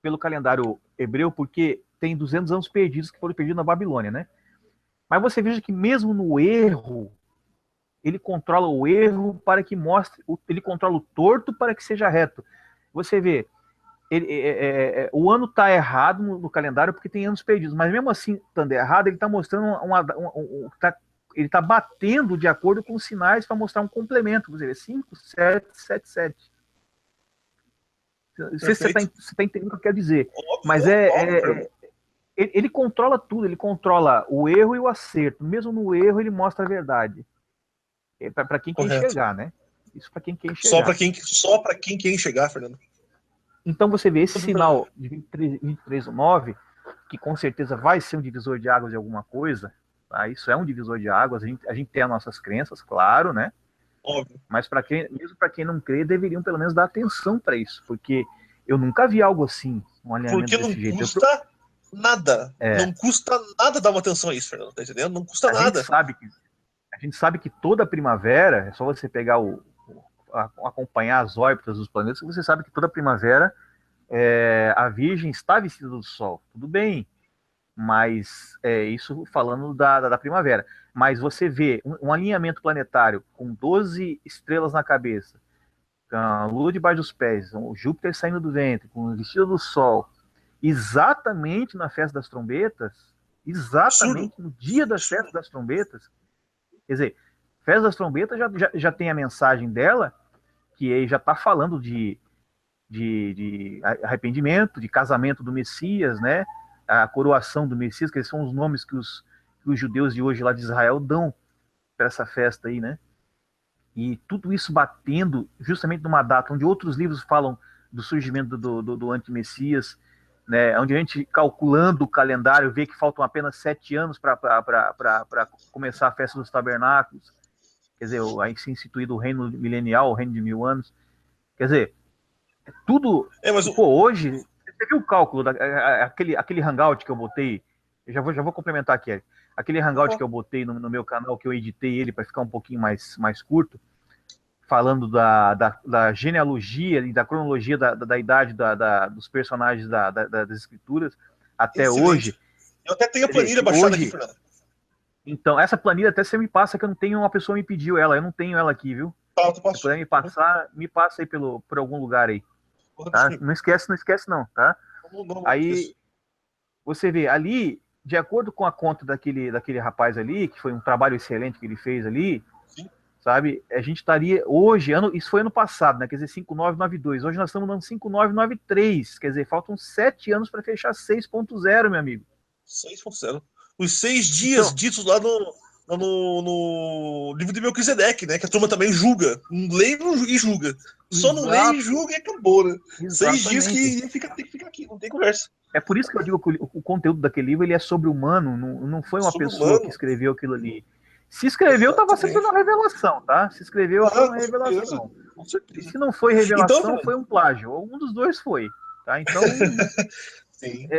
pelo calendário hebreu, porque tem 200 anos perdidos que foram perdidos na Babilônia, né? Mas você veja que mesmo no erro, ele controla o erro para que mostre, ele controla o torto para que seja reto. Você vê, o ano está errado no calendário porque tem anos perdidos, mas mesmo assim, estando errado, ele está mostrando ele está batendo de acordo com os sinais para mostrar um complemento. Você vê, 5, 7, 7, 7. Você está entendendo o que eu quero dizer. Óbvio, mas ele controla tudo, ele controla o erro e o acerto. Mesmo no erro, ele mostra a verdade. Para quem quer enxergar, né? Isso para quem quer enxergar. Só para quem quer enxergar, Fernando. Então você vê esse sinal de 23/9, que com certeza vai ser um divisor de águas de alguma coisa, tá? Isso é um divisor de águas, a gente tem as nossas crenças, claro, né? Óbvio. Mas mesmo para quem não crê, deveriam pelo menos dar atenção para isso, porque eu nunca vi algo assim, um alinhamento Porque não desse jeito. custa nada. Não custa nada dar uma atenção a isso, Fernando, tá entendendo? Não custa nada. A gente sabe que toda primavera, é só você pegar acompanhar as órbitas dos planetas, que você sabe que toda primavera a Virgem está vestida do Sol. Tudo bem, mas isso falando da primavera. Mas você vê um alinhamento planetário com 12 estrelas na cabeça, com a Lua debaixo dos pés, o Júpiter saindo do ventre, com o vestido do Sol, exatamente na festa das trombetas, exatamente no dia das festas das trombetas. Quer dizer, festa das trombetas já tem a mensagem dela, que aí já está falando de arrependimento, de casamento do Messias, né? A coroação do Messias, que são os nomes que os judeus de hoje lá de Israel dão para essa festa aí, né? E tudo isso batendo justamente numa data onde outros livros falam do surgimento do anti-Messias, né? Onde a gente, calculando o calendário, vê que faltam apenas 7 anos para começar a festa dos tabernáculos. Quer dizer, aí se instituído o reino milenial, o reino de 1000 anos. Quer dizer, tudo. Hoje, você viu o cálculo, aquele hangout que eu botei? Eu já vou complementar aqui. Aquele hangout que eu botei no meu canal, que eu editei ele para ficar um pouquinho mais curto, falando da genealogia e da cronologia da idade dos personagens das escrituras até Excelente. Hoje. Eu até tenho a planilha baixada aqui, Fernando. Então, essa planilha até você me passa, que eu não tenho, uma pessoa me pediu ela, eu não tenho ela aqui, viu? Se puder me passa aí por algum lugar aí. Tá? Não esquece não, tá? Aí você vê ali, de acordo com a conta daquele rapaz ali, que foi um trabalho excelente que ele fez ali, sim, sabe? A gente estaria hoje, isso foi ano passado, né? Quer dizer, 5992. Hoje nós estamos dando 5993. Quer dizer, faltam 7 anos para fechar 6.0, meu amigo. 6.0. Os 6 dias ditos lá no livro de Melquisedeque, né? Que a turma também julga. Lê e julga. Só não lê e julga e acabou, né? Exatamente. 6 dias que tem que ficar aqui, não tem conversa. É por isso que eu digo que o conteúdo daquele livro ele é sobre-humano, não foi uma pessoa que escreveu aquilo ali. Se escreveu, estava sendo uma revelação, tá? Se escreveu, foi uma revelação. E se não foi revelação, então, foi um plágio. Um dos dois foi, tá? Então, sim.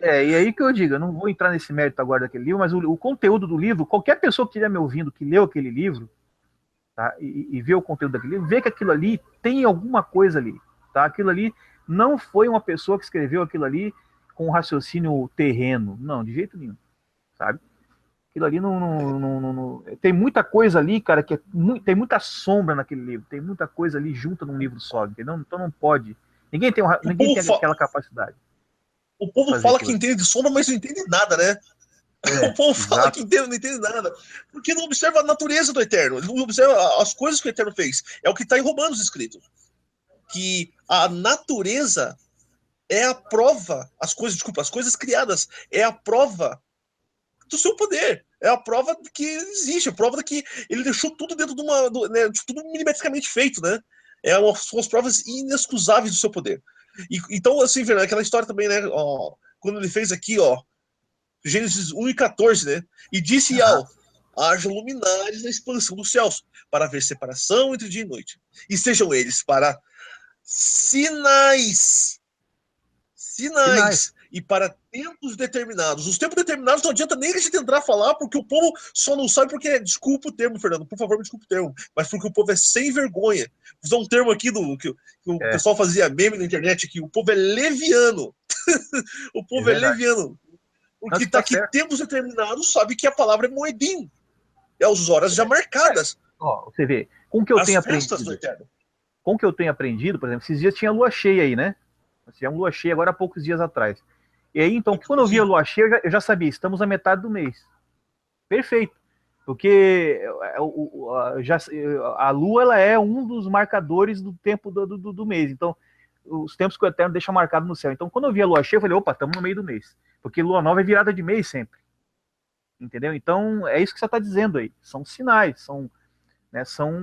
E aí que eu digo, eu não vou entrar nesse mérito agora daquele livro, mas o conteúdo do livro, qualquer pessoa que estiver me ouvindo, que leu aquele livro, tá? E vê o conteúdo daquele livro, vê que aquilo ali tem alguma coisa ali, tá? Aquilo ali não foi uma pessoa que escreveu aquilo ali com um raciocínio terreno, não, de jeito nenhum, sabe? Aquilo ali não tem muita coisa ali, cara, que tem muita sombra naquele livro, tem muita coisa ali junta num livro só, entendeu? Então não pode, ninguém tem aquela capacidade. O povo fala que entende de sombra, mas não entende nada, né? O povo fala que não entende nada, porque não observa a natureza do Eterno, não observa as coisas que o Eterno fez. É o que está em Romanos escrito, que a natureza é a prova, as coisas criadas, é a prova do seu poder, é a prova de que existe, a prova de que ele deixou tudo dentro de tudo milimetricamente feito, né? São as provas inexcusáveis do seu poder. Então, assim, Fernando, aquela história também, né? Ó, quando ele fez aqui, ó, Gênesis 1:14, né? E disse haja luminares na expansão dos céus, para haver separação entre dia e noite. E sejam eles para sinais e para tempos determinados. Os tempos determinados não adianta nem a gente tentar falar, porque o povo só não sabe porque, desculpa o termo, Fernando, por favor, me desculpa o termo, mas porque o povo é sem vergonha. Vou usar um termo aqui que o pessoal fazia meme na internet, que o povo é leviano. O povo é leviano. Porque tá aqui tempos determinados, sabe que a palavra é moedim. É as horas já marcadas. Ó, você vê, com o que eu tenho aprendido, por exemplo, esses dias tinha lua cheia aí, né? Tinha lua cheia agora há poucos dias atrás. E aí, então, quando eu vi a lua cheia, eu já sabia, estamos na metade do mês. Perfeito. Porque a lua ela é um dos marcadores do tempo do mês. Então, os tempos que o Eterno deixa marcado no céu. Então, quando eu vi a lua cheia, eu falei, opa, estamos no meio do mês. Porque lua nova é virada de mês sempre. Entendeu? Então, é isso que você está dizendo aí. São sinais, são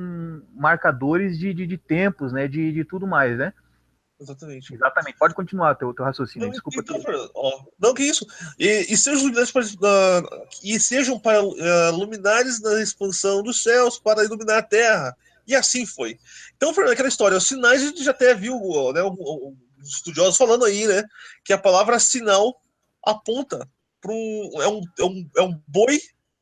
marcadores de tempos, né? De tudo mais, né? Exatamente. Exatamente. Pode continuar teu raciocínio. Não, Desculpa. então, Fernando, ó, não, que isso. E sejam luminares e sejam para luminares na expansão dos céus para iluminar a terra. E assim foi. Então, Fernando, aquela história, os sinais a gente já até viu, né, os estudiosos falando aí, né, que a palavra sinal aponta para um boi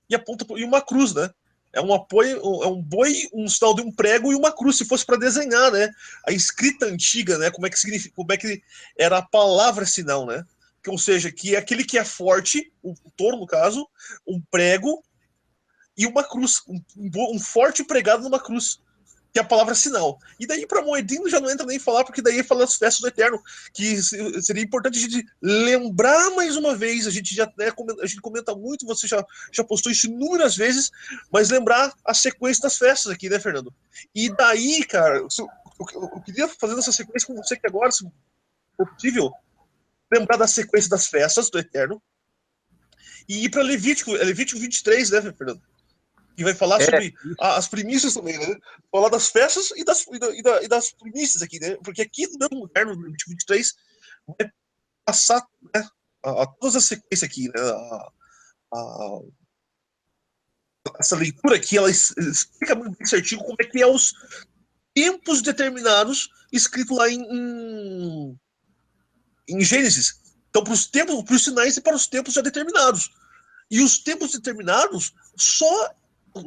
e aponta e uma cruz, né? É um apoio, é um boi, um sinal de um prego e uma cruz, se fosse para desenhar, né? A escrita antiga, né? Como é que significa, como é que era a palavra sinal, né? Que, ou seja, que é aquele que é forte, o touro no caso, um prego e uma cruz, um forte pregado numa cruz, que é a palavra sinal. E daí para Moedino já não entra nem falar, porque daí fala das festas do Eterno, que seria importante a gente lembrar mais uma vez, a gente já, né, a gente comenta muito, você já postou isso inúmeras vezes, mas lembrar a sequência das festas aqui, né, Fernando? E daí, cara, eu queria fazer essa sequência com você que agora, se for possível, lembrar da sequência das festas do Eterno e ir para Levítico 23, né, Fernando? E vai falar sobre as primícias também, né? Falar das festas e das primícias aqui, né? Porque aqui no mesmo lugar, no 23, vai passar, né, a todas as sequências aqui, né? Essa leitura aqui, ela explica muito certinho como é que é os tempos determinados escrito lá em Gênesis. Então, para os sinais e para os tempos já determinados. E os tempos determinados só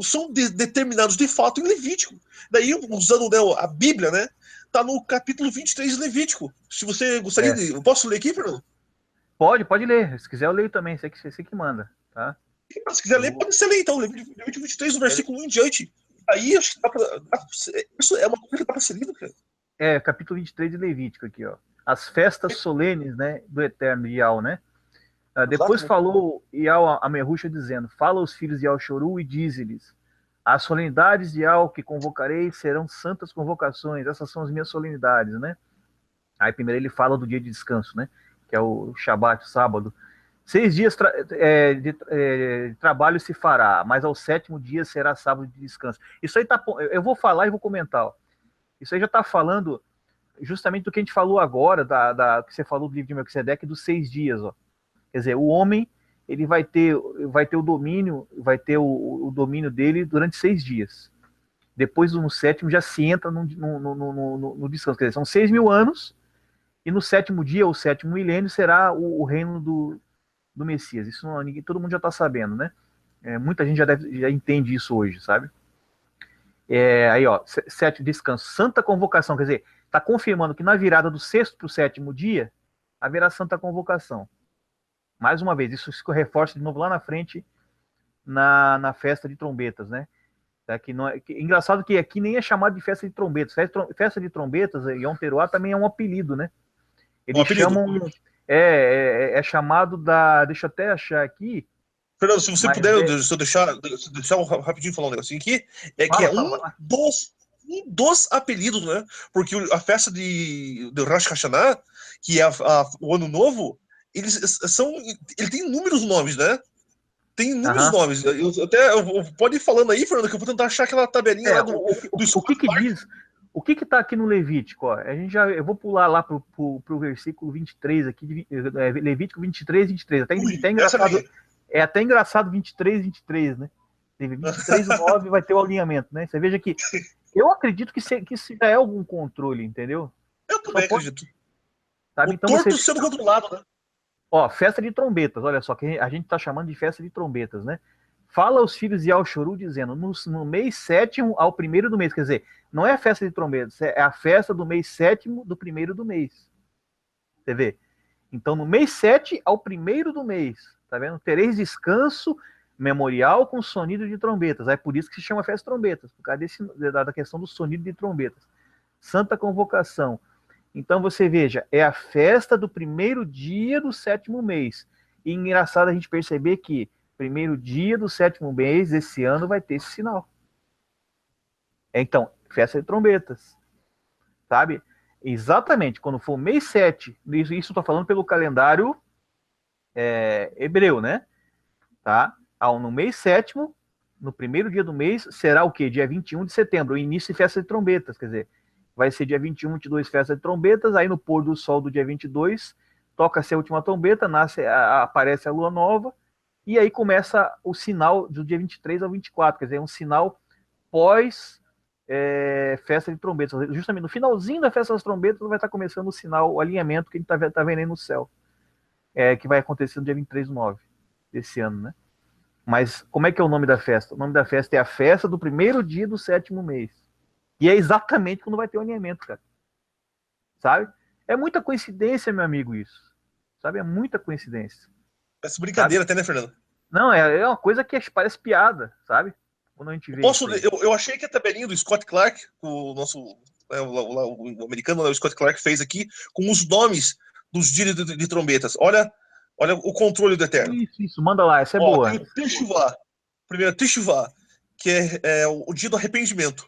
são determinados de fato em Levítico. Daí, usando, né, a Bíblia, né, tá no capítulo 23 de Levítico. Se você gostaria de... Eu posso ler aqui, Fernando? Pode ler. Se quiser, eu leio também. Você que manda, tá? Se quiser ler, pode ser ler, então. Levítico 23, do versículo 1 em diante. Aí, acho que isso é uma coisa que dá para ser lido, cara. Capítulo 23 de Levítico aqui, ó. As festas solenes, né, do Eterno, Iau, né? Depois falou Iau a Merruxa, dizendo: fala aos filhos de Iau-Choru e dize-lhes: as solenidades de Iau que convocarei serão santas convocações, essas são as minhas solenidades, né? Aí primeiro ele fala do dia de descanso, né? Que é o Shabat, o sábado. 6 dias de trabalho se fará, mas ao 7º dia será sábado de descanso. Isso aí tá. Eu vou falar e vou comentar. Ó. Isso aí já está falando justamente do que a gente falou agora, que você falou do livro de Melquisedeque, dos 6 dias, ó. Quer dizer, o homem ele vai ter o domínio, o domínio dele durante 6 dias. Depois, no 7º, já se entra no descanso. Quer dizer, são 6.000 anos, e no 7º dia, ou 7º milênio, será o reino do Messias. Isso todo mundo já está sabendo, né? Muita gente já entende isso hoje, sabe? Aí, ó, 7º descanso, santa convocação, quer dizer, está confirmando que na virada do 6º para o 7º dia, haverá santa convocação. Mais uma vez, isso se reforça de novo lá na frente, na festa de trombetas, né? Engraçado que aqui nem é chamado de festa de trombetas. Festa de trombetas, Yom Teruah, também é um apelido, né? Eles chamam... É chamado da... Deixa eu até achar aqui. Fernando, se você puder, se eu deixar rapidinho falar um negocinho aqui, um dos apelidos, né? Porque a festa do Rosh Hashanah, que é o Ano Novo, ele tem inúmeros nomes, né? Tem inúmeros nomes. Pode ir falando aí, Fernando, que eu vou tentar achar aquela tabelinha lá do o que diz? O que está aqui no Levítico? Ó? Eu vou pular lá pro versículo 23 aqui, Levítico 23, 23. Até engraçado 23, 23, né? 23 e 9 vai ter o alinhamento, né? Você veja que eu acredito que isso já é algum controle, entendeu? Eu também acredito. Sabe? Então, torto sendo controlado, né? Ó, festa de trombetas, olha só, que a gente está chamando de festa de trombetas, né? Fala aos filhos de Iau-Choru, dizendo, no mês 7º ao 1º do mês, quer dizer, não é a festa de trombetas, é a festa do mês 7º do 1º do mês. Você vê? Então, no mês 7 ao 1º do mês, tá vendo? Tereis descanso memorial com sonido de trombetas. É por isso que se chama festa de trombetas, por causa da questão do sonido de trombetas. Santa convocação. Então você veja, é a festa do 1º dia do 7º mês. E engraçado a gente perceber que 1º dia do 7º mês, esse ano, vai ter esse sinal. Então, festa de trombetas. Sabe? Exatamente, quando for o mês 7, isso eu estou falando pelo calendário hebreu, né? Tá? No mês 7º, no 1º dia do mês, será o quê? Dia 21 de setembro, o início de festa de trombetas, quer dizer, vai ser dia 21, 22, festa de trombetas, aí no pôr do sol do dia 22, toca-se a última trombeta, aparece a lua nova, e aí começa o sinal do dia 23 ao 24, quer dizer, um sinal pós festa de trombetas. Justamente no finalzinho da festa das trombetas vai estar começando o sinal, o alinhamento que a gente está vendo aí no céu, que vai acontecer no dia 23/9 desse ano, né? Mas como é que é o nome da festa? O nome da festa é a festa do primeiro dia do 7º mês. E é exatamente quando vai ter o alinhamento, cara. Sabe? É muita coincidência, meu amigo, isso. Sabe? É muita coincidência. Parece brincadeira até, né, Fernando? Não, é uma coisa que parece piada, sabe? Quando a gente vê eu achei que a tabelinha do Scott Clark, o nosso o americano, o Scott Clark, fez aqui com os nomes dos dias de trombetas. Olha o controle do Eterno. Isso, manda lá, essa é boa. Tem o Teshuvah, primeiro Teshuvah, que é o dia do arrependimento.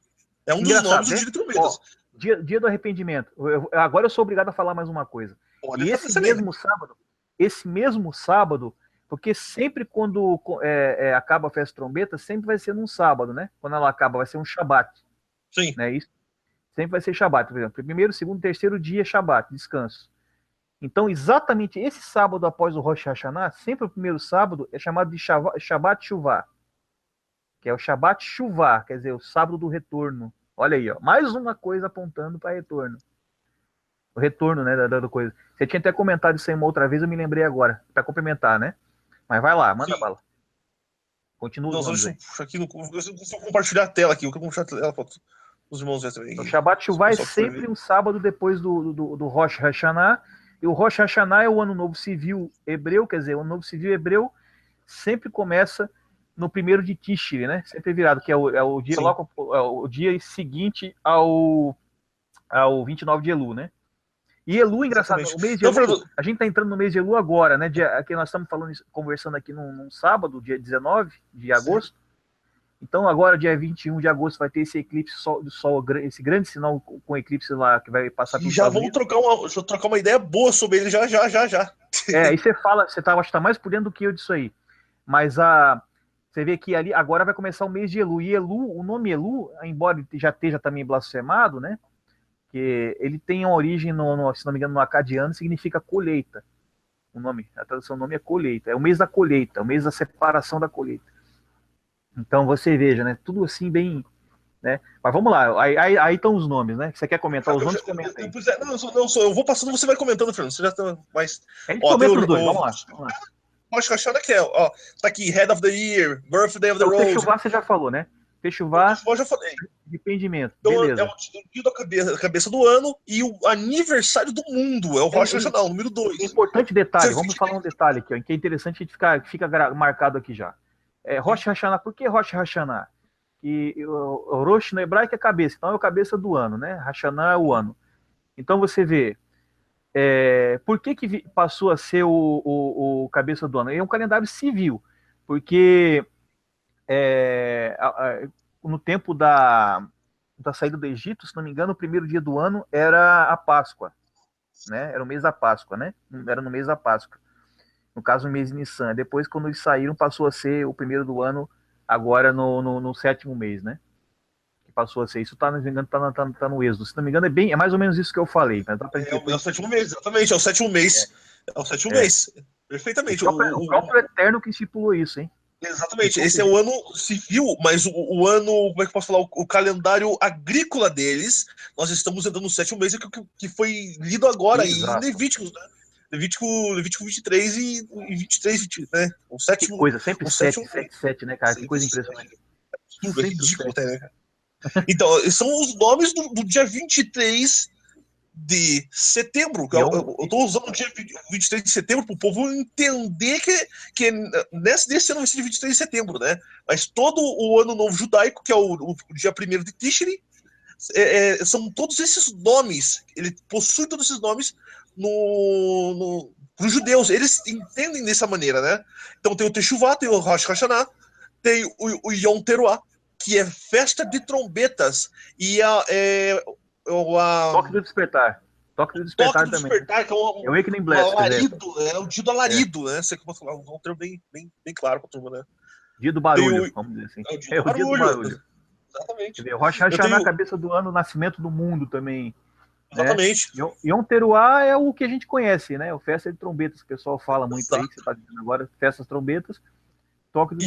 É um dos nomes do dia de trombetas. Dia do arrependimento. Agora eu sou obrigado a falar mais uma coisa. Olha, e esse mesmo sábado, porque sempre quando acaba a festa de trombeta, sempre vai ser num sábado, né? Quando ela acaba, vai ser um Shabat. Sim. Né? Isso sempre vai ser Shabat, por exemplo. Primeiro, segundo, terceiro dia é Shabat, descanso. Então, exatamente esse sábado após o Rosh Hashanah, sempre o primeiro sábado é chamado de Shabat Shuvah, que é o Shabat Shuvah, quer dizer, o sábado do retorno. Olha aí, ó, mais uma coisa apontando para retorno. O retorno, né, da coisa. Você tinha até comentado isso aí uma outra vez, eu me lembrei agora, para complementar, né? Mas vai lá, manda bala. Continua. Não, deixa eu aqui, eu vou compartilhar a tela aqui, eu quero compartilhar a tela para os irmãos ver também. O Shabat Shuvah é sempre um sábado depois do Rosh Hashanah, e o Rosh Hashanah é o Ano Novo Civil Hebreu, quer dizer, o Ano Novo Civil Hebreu sempre começa no primeiro de Tishri, né? Sempre virado, que é o dia logo, o dia seguinte ao 29 de Elu, né? E Elu, engraçado, o mês de Elu, a gente tá entrando no mês de Elu agora, né? Aqui nós estamos conversando aqui num sábado, dia 19 de agosto. Então agora, dia 21 de agosto, vai ter esse eclipse do Sol, esse grande sinal com eclipse lá, que vai passar pelo já vamos trocar uma ideia boa sobre ele já. Aí você fala, acho que tá mais por dentro do que eu disso aí. Mas você vê que ali agora vai começar o mês de Elu. E Elu, o nome Elu, embora ele já esteja também blasfemado, né? Que ele tem uma origem, se não me engano, no acadiano, significa colheita. A tradução do nome é colheita. É o mês da colheita, o mês da separação da colheita. Então você veja, né? Tudo assim bem, né? Mas vamos lá. Aí estão os nomes, né? Você quer comentar os nomes? Comenta aí. Eu vou passando, você vai comentando, Fernando. Você já tá mais. A gente comenta os dois. Vamos lá. Pode achar que é, ó. Tá aqui, Head of the Year, Birthday of the Rose. Techuvah você já falou, né? Techuvah, eu já falei. Arrependimento. Então, beleza. É o dia da cabeça do ano e o aniversário do mundo. É o Rosh Hashanah, número 2. Importante detalhe, vamos falar um detalhe aqui, ó, que é interessante, a gente fica marcado aqui já. Rosh Hashanah, por que Rosh Hashanah? E o Rosh no hebraico é cabeça, então é a cabeça do ano, né? Hashanah é o ano. Então você vê, por que passou a ser o cabeça do ano? É um calendário civil, porque no tempo da saída do Egito, se não me engano, o primeiro dia do ano era a Páscoa, né? Era o mês da Páscoa, né? Era no mês da Páscoa. No caso, o mês de Nissan. Depois, quando eles saíram, passou a ser o primeiro do ano, agora no 7º mês, né? Que passou a ser. Isso tá, não me engano, tá no Êxodo. Se não me engano, é mais ou menos isso que eu falei. Mas dá pra é o 7º mês, exatamente. É o 7º mês. É o 7º mês. Perfeitamente. O próprio Eterno que estipulou isso, hein? Exatamente. Esse é o ano civil, mas o ano, como é que eu posso falar? O calendário agrícola deles, nós estamos entrando no 7º mês, que foi lido agora em Levíticos, né? Levítico 23 e 23, né? O 7º. Que coisa, sempre 7, né, cara? Que coisa impressionante. É ridículo até, né, cara? Então, são os nomes do dia 23 de setembro. Eu tô usando o dia 23 de setembro para o povo entender que nesse ano vai ser de 23 de setembro, né? Mas todo o ano novo judaico, que é o dia 1º de Tishri, são todos esses nomes, ele possui todos esses nomes para os judeus, eles entendem dessa maneira, né? Então tem o Teshuvah, tem o Rosh Hashanah, tem o Yom Teruah, que é festa de trombetas, e Toque do despertar. Toque do despertar também. Despertar, que é o Awakening Blast, alarido, é o dia do alarido, né? Sei que eu posso falar um termo bem claro para a turma, né? Dia do barulho, vamos dizer assim. É o dia do barulho. Exatamente. Quer dizer, Rosh Hashanah, cabeça do ano, nascimento do mundo também. Exatamente. Né? Yom Teruah é o que a gente conhece, né? O festa de trombetas, que o pessoal fala muito aí, que você está dizendo agora, festas trombetas, toque do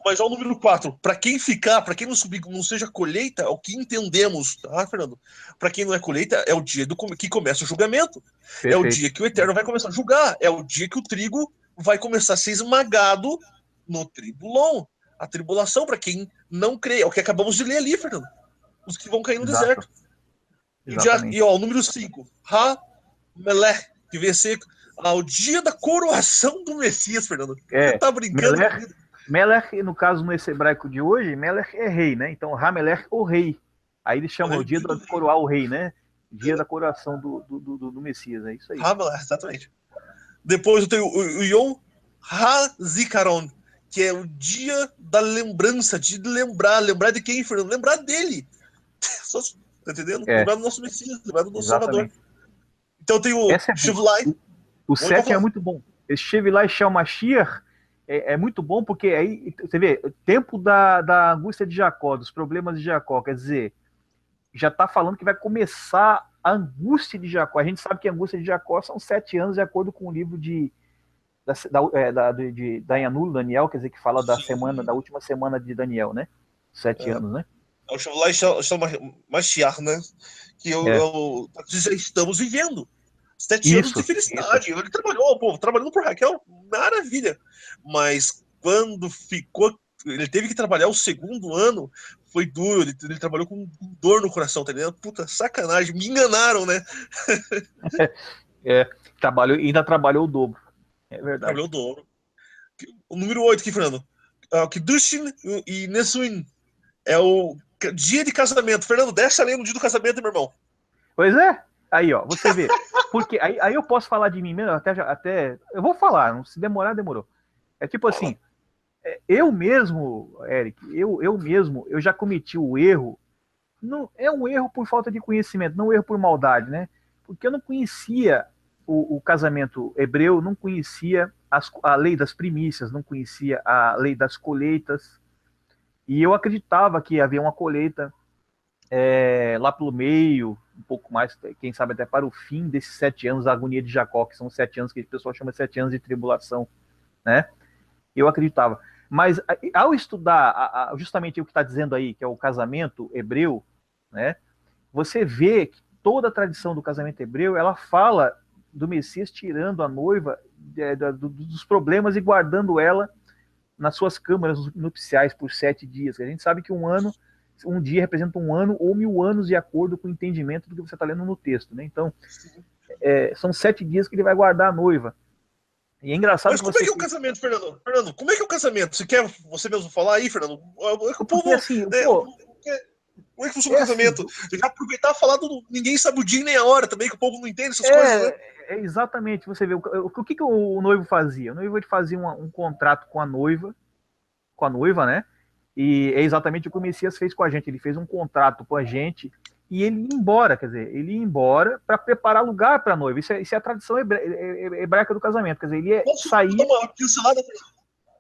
mas é o número 4. Para quem ficar, para quem não seja colheita, é o que entendemos, tá, Fernando? Para quem não é colheita, é o dia que começa o julgamento. Perfeito. É o dia que o Eterno vai começar a julgar. É o dia que o trigo vai começar a ser esmagado no tribulon. A tribulação, para quem não crê, é o que acabamos de ler ali, Fernando. Os que vão cair no deserto. E ó, o número 5, Ha-Melech, que vem a ser o dia da coroação do Messias, Fernando. Você tá brincando? Melech, no caso, nesse hebraico de hoje, Melech é rei, né? Então, Ha-Melech, o rei. Aí eles chamam o dia de coroar o rei, né? Dia da coroação do Messias, é isso aí. Ha-Melech, exatamente. Depois eu tenho o Yom Ha-Zikaron, que é o dia da lembrança, de lembrar de quem, Fernando? Lembrar dele. Tá entendendo? Lembrar do nosso Messias, lembrar do nosso Salvador. Então tem o Shivlai. O 7 é muito bom. Esse Shivlai Shel Mashiach é muito bom, porque aí, você vê, o tempo da angústia de Jacó, dos problemas de Jacó, quer dizer, já está falando que vai começar a angústia de Jacó. A gente sabe que a angústia de Jacó são 7 anos, de acordo com o livro de Daniel, Daniel, quer dizer, que fala da última semana de Daniel, né? 7 anos, né? É o Shivlai Shel Mashiach, né? Que já estamos vivendo. 7 anos de felicidade. Ele trabalhando por Raquel, maravilha. Mas quando ele teve que trabalhar o segundo ano, foi duro. Ele trabalhou com dor no coração, tá entendendo? Puta, sacanagem, me enganaram, né? Ainda trabalhou o dobro. É verdade. Trabalhou o dobro. O número 8 aqui, Fernando. Kiddushin e Nesuin. É o dia de casamento. Fernando, deixa ali no dia do casamento, meu irmão. Pois é. Aí, ó, você vê. Porque aí eu posso falar de mim mesmo, até eu vou falar, se demorar, demorou. É tipo assim, eu mesmo, Eric, eu já cometi o erro. Não é um erro por falta de conhecimento, não um erro por maldade, né? Porque eu não conhecia o casamento hebreu, não conhecia a lei das primícias, não conhecia a lei das colheitas. E eu acreditava que havia uma colheita lá pelo meio, um pouco mais, quem sabe até para o fim desses 7 anos da agonia de Jacó, que são 7 anos que o pessoal chama de 7 anos de tribulação, né? Eu acreditava. Mas ao estudar justamente o que está dizendo aí, que é o casamento hebreu, né? Você vê que toda a tradição do casamento hebreu, ela fala do Messias tirando a noiva dos problemas e guardando ela nas suas câmaras nupciais por 7 dias. A gente sabe que um dia representa 1 ano ou 1000 anos, de acordo com o entendimento do que você está lendo no texto, né? Então, são 7 dias que ele vai guardar a noiva. E é engraçado. Mas como é que é o casamento, Fernando? Fernando, como é que é o casamento? Você quer você mesmo falar aí, Fernando? O povo, assim, como é que funciona o casamento? Assim, já aproveitar e falar do ninguém sabe o dia nem a hora também, que o povo não entende essas coisas, né? Exatamente, você vê. O que o noivo fazia? O noivo fazia um contrato com a noiva, né? E é exatamente o que o Messias fez com a gente. Ele fez um contrato com a gente e ele ia embora, quer dizer, ele ia embora para preparar lugar para a noiva. Isso é a tradição hebraica do casamento, quer dizer, ele ia sair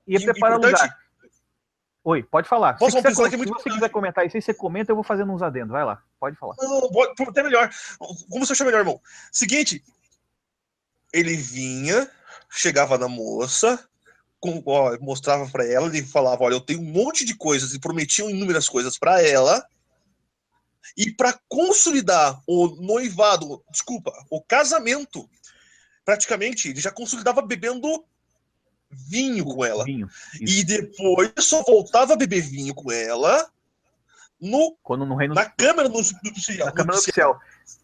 e ia preparar lugar. Oi, pode falar. Se você quiser comentar isso aí, você comenta, eu vou fazendo uns adendos. Vai lá, pode falar. Não, até melhor. Como você acha melhor, irmão? Seguinte, ele vinha, chegava na moça, mostrava para ela, ele falava, olha, eu tenho um monte de coisas, e prometiam inúmeras coisas para ela, e para consolidar o noivado, o casamento, praticamente, ele já consolidava bebendo vinho com ela. E depois só voltava a beber vinho com ela na câmara nupcial.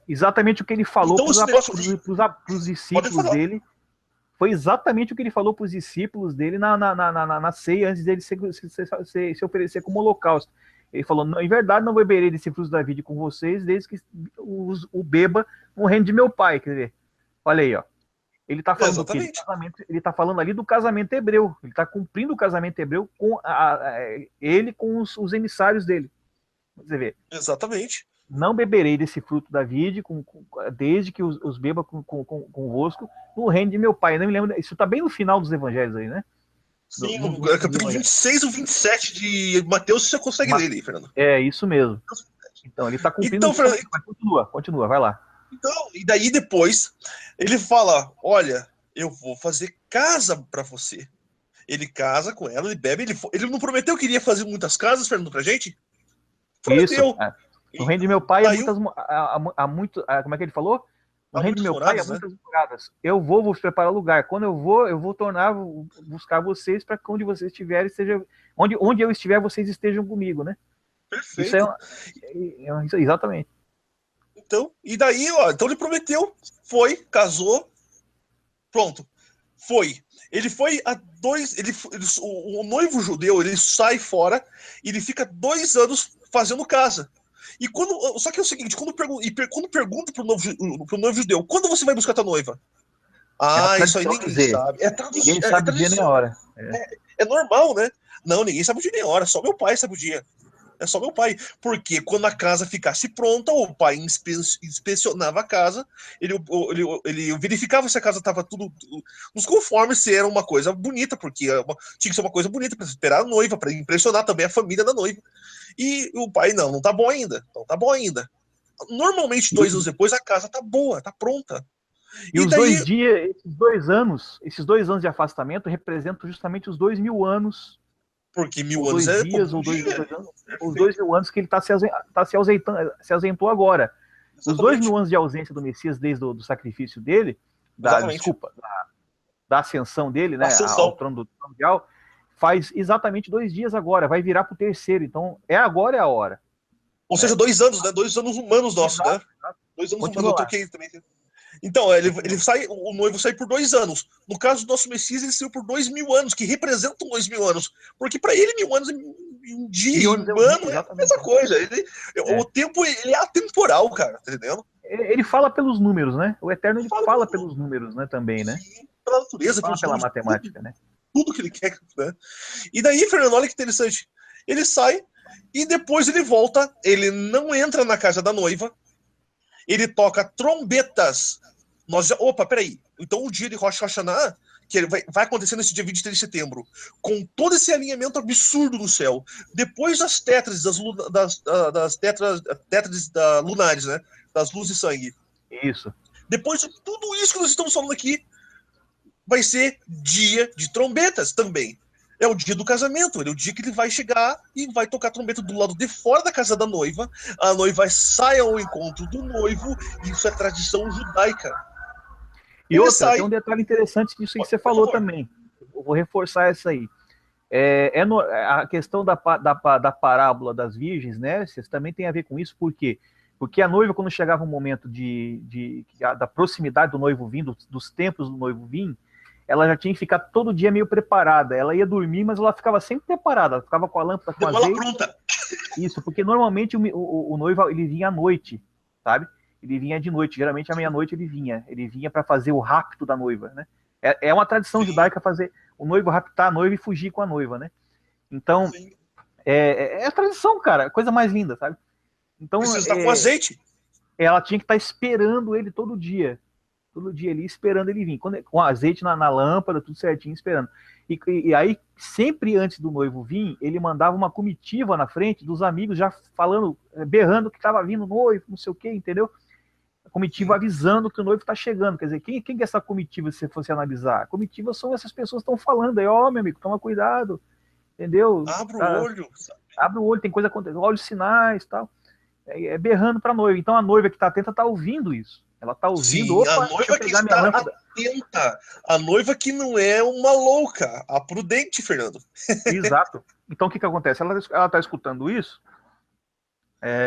Exatamente o que ele falou para os discípulos dele. Foi exatamente o que ele falou para os discípulos dele na ceia, antes dele se oferecer como holocausto. Ele falou, em verdade não beberei desse fruto da vida com vocês, desde que o beba no reino de meu pai. Quer dizer, olha aí, ó. Ele está falando do quê? Ele está falando ali do casamento hebreu. Ele está cumprindo o casamento hebreu com ele com os emissários dele. Você vê. Exatamente. Não beberei desse fruto da vide, desde que os beba convosco no reino de meu pai. Eu não me lembro. Isso está bem no final dos evangelhos aí, né? Sim, no capítulo 26 ou 27 de Mateus você consegue ler ali, Fernando. É, isso mesmo. Então, ele tá cumprindo... Então, Fernando, continua, vai lá. Então, e daí depois, ele fala, olha, eu vou fazer casa pra você. Ele casa com ela, ele bebe, ele não prometeu que iria fazer muitas casas, Fernando, pra gente? Prometeu. Isso, no reino de meu pai há muitas... como é que ele falou? No reino de meu moradas, pai há muitas moradas. Eu vou vos preparar lugar. Quando eu vou buscar vocês para que onde vocês estiverem, onde eu estiver, vocês estejam comigo, né? Perfeito. Isso exatamente. Então, e daí, ó, então ele prometeu, foi, casou, pronto, foi. Ele foi o noivo judeu, ele sai fora e ele fica 2 anos fazendo casa. E só que é o seguinte, quando pergunta pro noivo judeu, quando você vai buscar tua noiva? Isso aí ninguém sabe. Ninguém sabe o dia nem a hora. É normal, né? Não, ninguém sabe o dia nem a hora, só meu pai sabe o dia. É só meu pai. Porque quando a casa ficasse pronta, o pai inspecionava a casa, ele verificava se a casa estava tudo nos conformes, se era uma coisa bonita, porque tinha que ser uma coisa bonita para esperar a noiva, para impressionar também a família da noiva. E o pai, não tá bom ainda. Não tá bom ainda. Normalmente, 2 anos depois, a casa tá boa, tá pronta. E os daí... esses 2 anos de afastamento representam justamente os 2.000 anos. Porque 1.000 anos é dias, ou 2 anos, os 2.000 anos que ele se ausentou agora. Exatamente. Os 2.000 anos de ausência do Messias desde o sacrifício dele, da ascensão dele, né, ao trono mundial, faz exatamente 2 dias agora, vai virar para o 3º, então agora é a hora. Ou seja, 2 anos, né? 2 anos humanos nossos, né? 2 anos humanos, eu toquei também. Então, ele sai, o noivo sai por 2 anos. No caso do nosso Messias, ele saiu por 2.000 anos, que representam 2.000 anos. Porque para ele, 1.000 anos é um dia, um ano é a mesma coisa. O tempo ele é atemporal, cara, tá entendendo? Ele fala pelos números, né? O Eterno ele fala pelos números, né? Também, né? Sim, pela natureza, pela matemática, né? Tudo que ele quer, né? E daí, Fernando, olha que interessante. Ele sai e depois ele volta. Ele não entra na casa da noiva. Ele toca trombetas. Opa, peraí. Então o dia de Rosh Hashanah, que vai acontecer nesse dia 23 de setembro, com todo esse alinhamento absurdo no céu, depois das tétrades, das tétrades lunares, né? Das luzes de sangue. Isso. Depois de tudo isso que nós estamos falando aqui, vai ser dia de trombetas também. É o dia do casamento, é o dia que ele vai chegar e vai tocar trombeta do lado de fora da casa da noiva. A noiva sai ao encontro do noivo, e isso é tradição judaica. E outra, tem um detalhe interessante disso que você falou também. Eu vou reforçar essa aí. A questão da parábola das virgens, né? Vocês também tem a ver com isso, por quê? Porque a noiva, quando chegava o momento da proximidade do noivo vindo, dos tempos do noivo vir, ela já tinha que ficar todo dia meio preparada. Ela ia dormir, mas ela ficava sempre preparada. Ela ficava com a lâmpada com azeite. Pronta. Isso, porque normalmente o noivo ele vinha à noite, sabe? Ele vinha de noite, geralmente à meia-noite ele vinha para fazer o rapto da noiva, né? É uma tradição judaica fazer o noivo raptar a noiva e fugir com a noiva, né? Então, é a tradição, cara, coisa mais linda, sabe? Então, precisa estar com azeite. Ela tinha que estar esperando ele todo dia ali, esperando ele vir, com azeite na lâmpada, tudo certinho, esperando. E aí, sempre antes do noivo vir, ele mandava uma comitiva na frente dos amigos, já falando, berrando que estava vindo o noivo, não sei o quê, entendeu? A comitiva avisando que o noivo está chegando. Quer dizer, quem é essa comitiva, se você fosse analisar? A comitiva são essas pessoas que estão falando aí, meu amigo, toma cuidado, entendeu? Abre o olho. Abre o olho, tem coisa acontecendo, olha os sinais e tal. Berrando para a noiva. Então a noiva que está atenta está ouvindo isso. Ela está ouvindo. Sim, a noiva que está atenta. A noiva que não é uma louca. A prudente, Fernando. Exato. Então o que acontece? Ela está escutando isso,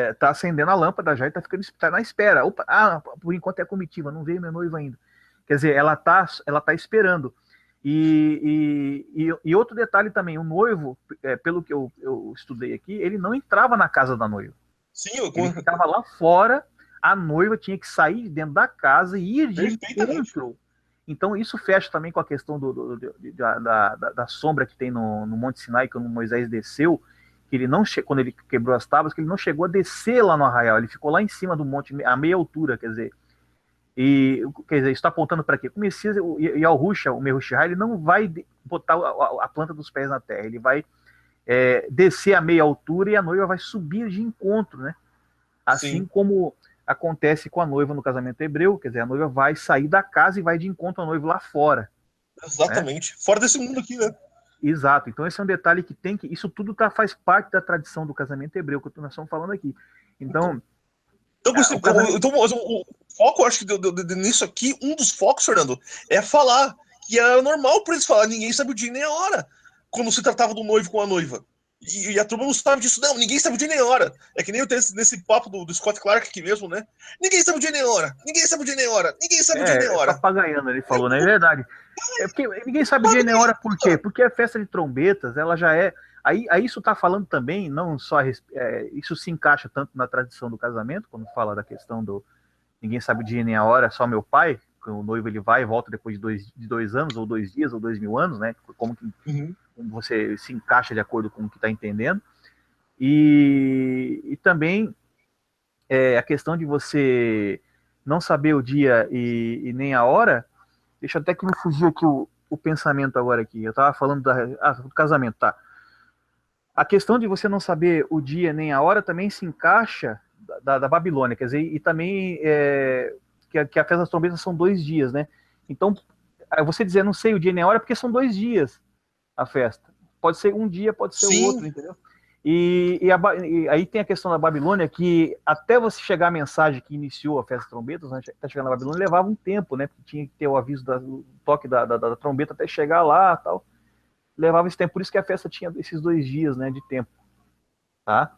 está acendendo a lâmpada já e tá na espera. Opa, por enquanto é a comitiva, não veio meu noivo ainda. Quer dizer, ela tá esperando. E outro detalhe também, o noivo, pelo que eu estudei aqui, ele não entrava na casa da noiva. Sim, ele ficava lá fora, a noiva tinha que sair dentro da casa e ir de encontro. Então isso fecha também com a questão da sombra que tem no Monte Sinai, quando Moisés desceu, que ele não quando ele quebrou as tábuas, que ele não chegou a descer lá no arraial, ele ficou lá em cima do monte, a meia altura, quer dizer. E, quer dizer, isso está apontando para quê? O Messias, o Yahushua, o Mehushai, ele não vai botar a planta dos pés na terra, ele vai descer a meia altura e a noiva vai subir de encontro, né? Assim Sim. como acontece com a noiva no casamento hebreu, quer dizer, a noiva vai sair da casa e vai de encontro ao noivo lá fora. Exatamente. Né? Fora desse mundo aqui, né? Exato. Então esse é um detalhe que tem que... Isso tudo faz parte da tradição do casamento hebreu, que nós estamos falando aqui. Então... o foco, eu acho que nisso aqui, um dos focos, Fernando, é falar que era normal para eles falar, ninguém sabe o dia nem a hora, quando se tratava do noivo com a noiva. E a turma não sabe disso, não, ninguém sabe o dia nem a hora. É que nem eu tenho nesse papo do Scott Clark aqui mesmo, né? Ninguém sabe o dia nem a hora, ninguém sabe o dia nem a hora, ninguém sabe o dia nem a hora. Papagaiando, ele falou, né? É verdade. É porque ninguém sabe o dia nem a hora, por quê? Porque a festa de trombetas, ela já é... Aí isso está falando também, não só... isso se encaixa tanto na tradição do casamento, quando fala da questão do... Ninguém sabe o dia nem a hora, só meu pai, o noivo ele vai e volta depois de 2 anos, ou 2 dias, ou 2000 anos, né? Como você se encaixa de acordo com o que está entendendo. E também a questão de você não saber o dia e nem a hora. Deixa até que me fugir aqui o pensamento agora aqui. Eu estava falando do casamento, tá? A questão de você não saber o dia nem a hora também se encaixa da Babilônia, quer dizer, e também que a festa das trombetas são 2 dias, né? Então, você dizer não sei o dia nem a hora, porque são 2 dias a festa. Pode ser um dia, pode ser o outro, entendeu? E aí tem a questão da Babilônia, que até você chegar a mensagem que iniciou a festa das trombetas, né, até chegar na Babilônia, levava um tempo, né? Porque tinha que ter o aviso do toque da trombeta até chegar lá, tal. Levava esse tempo, por isso que a festa tinha esses 2 dias, né, de tempo, tá?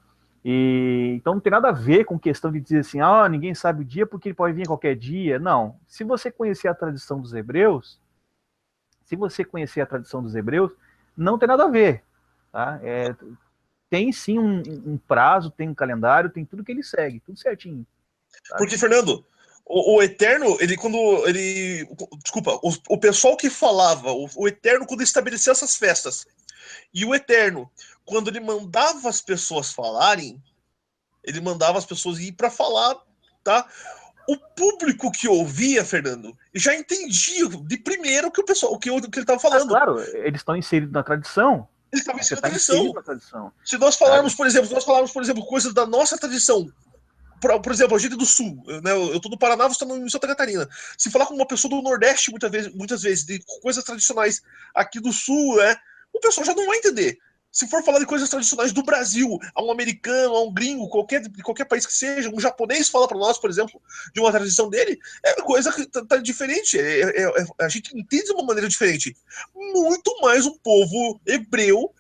Então não tem nada a ver com questão de dizer assim, ninguém sabe o dia porque ele pode vir a qualquer dia. Não. Se você conhecer a tradição dos hebreus, não tem nada a ver, tá? Tem sim um prazo, tem um calendário, tem tudo que ele segue, tudo certinho. Tá? Porque, Fernando, o Eterno, desculpa, o pessoal que falava, o Eterno, quando estabeleceu essas festas, e o Eterno, quando ele mandava as pessoas falarem, ele mandava as pessoas ir para falar, tá? O público que ouvia, Fernando, já entendia de primeiro que o que ele estava falando. Claro, eles estão inseridos na tradição. Eles estavam inseridos na tradição. Se nós falarmos, por exemplo, coisas da nossa tradição, por exemplo, a gente do Sul, né? Eu tô do Paraná, você tá em Santa Catarina. Se falar com uma pessoa do Nordeste, muitas vezes, de coisas tradicionais aqui do Sul, o pessoal já não vai entender. Se for falar de coisas tradicionais do Brasil, a um americano, a um gringo, de qualquer país que seja, um japonês fala para nós, por exemplo, de uma tradição dele, é coisa que tá diferente. A gente entende de uma maneira diferente. Muito mais um povo hebreu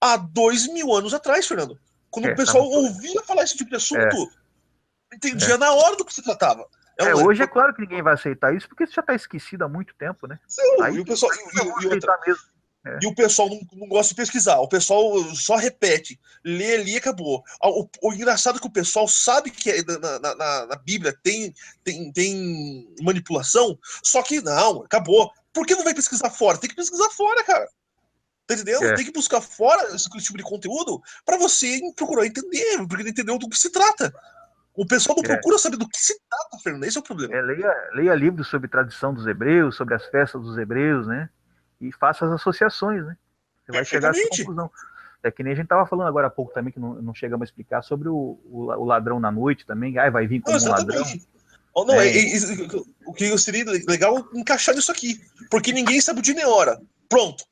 há 2000 anos atrás, Fernando. Quando o pessoal ouvia falar esse tipo de assunto, entendia na hora do que se tratava. Hoje é claro que ninguém vai aceitar isso, porque isso já está esquecido há muito tempo, né? E o pessoal, e o pessoal não gosta de pesquisar, o pessoal só repete, lê ali e acabou. O engraçado é que o pessoal sabe que na Bíblia tem manipulação, só que não, acabou. Por que não vai pesquisar fora? Tem que pesquisar fora, cara. Tá entendendo? Tem que buscar fora esse tipo de conteúdo para você procurar entender, porque entendeu do que se trata. O pessoal não procura saber do que se trata, Fernando. Esse é o problema. Leia livros sobre tradição dos hebreus, sobre as festas dos hebreus, né? E faça as associações, né? Você vai chegar a essa conclusão. É que nem a gente estava falando agora há pouco também, que não chegamos a explicar sobre o ladrão na noite também. Vai vir como um ladrão. O que seria legal encaixar nisso aqui. Porque ninguém sabe o dia nem hora. Pronto.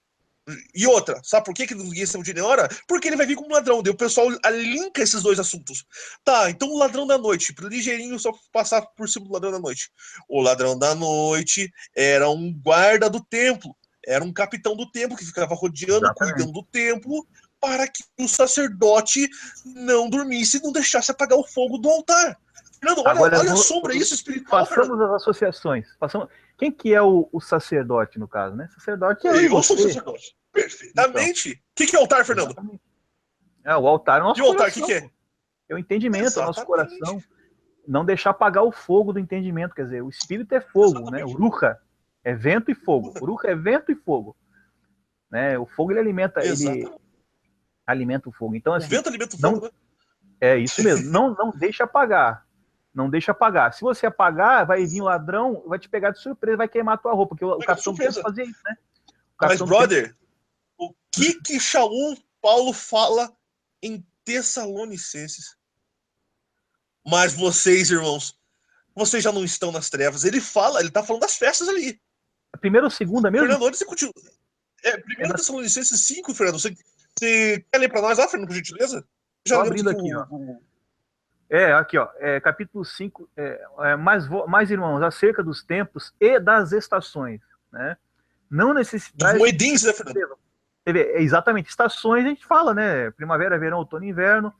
E outra, sabe por que ninguém sabe o dia nem hora? Porque ele vai vir como ladrão. Daí o pessoal linka esses dois assuntos. Tá, então o ladrão da noite, pro ligeirinho só passar por cima do ladrão da noite. O ladrão da noite era um guarda do templo. Era um capitão do templo que ficava rodeando, cuidando do templo, para que o sacerdote não dormisse e não deixasse apagar o fogo do altar. Fernando, olha a sombra isso espiritual. Façamos as associações. Quem que é o sacerdote, no caso, né? Sacerdote é eu sou o sacerdote. Perfeitamente. O então, que é altar, Fernando? O altar é o nosso coração. O que é? É o entendimento, é o nosso coração. Não deixar apagar o fogo do entendimento. Quer dizer, o espírito é fogo, né? O ruha é vento e fogo. O ruha é vento e fogo. Né? O fogo, ele alimenta o fogo. Então, assim, o vento alimenta o fogo, né? É isso mesmo. Não deixa apagar. Não deixa apagar. Se você apagar, vai vir o ladrão, vai te pegar de surpresa, vai queimar a tua roupa, porque o capitão do templo fazia isso, né? Mas, brother, o que Shaul Paulo fala em Tessalonicenses? Mas vocês, irmãos, vocês já não estão nas trevas. Ele tá falando das festas ali. A primeira ou segunda mesmo? Fernando, onde você continua? Primeiro Tessalonicenses 5, Fernando. Você quer ler para nós lá, Fernando, por gentileza? Já abrindo aqui, ó. Aqui, ó. Capítulo 5. Mais, irmãos, acerca dos tempos e das estações, né? Não necessidade... Moedins, né, Fernando? Exatamente. Estações a gente fala, né? Primavera, verão, outono e inverno.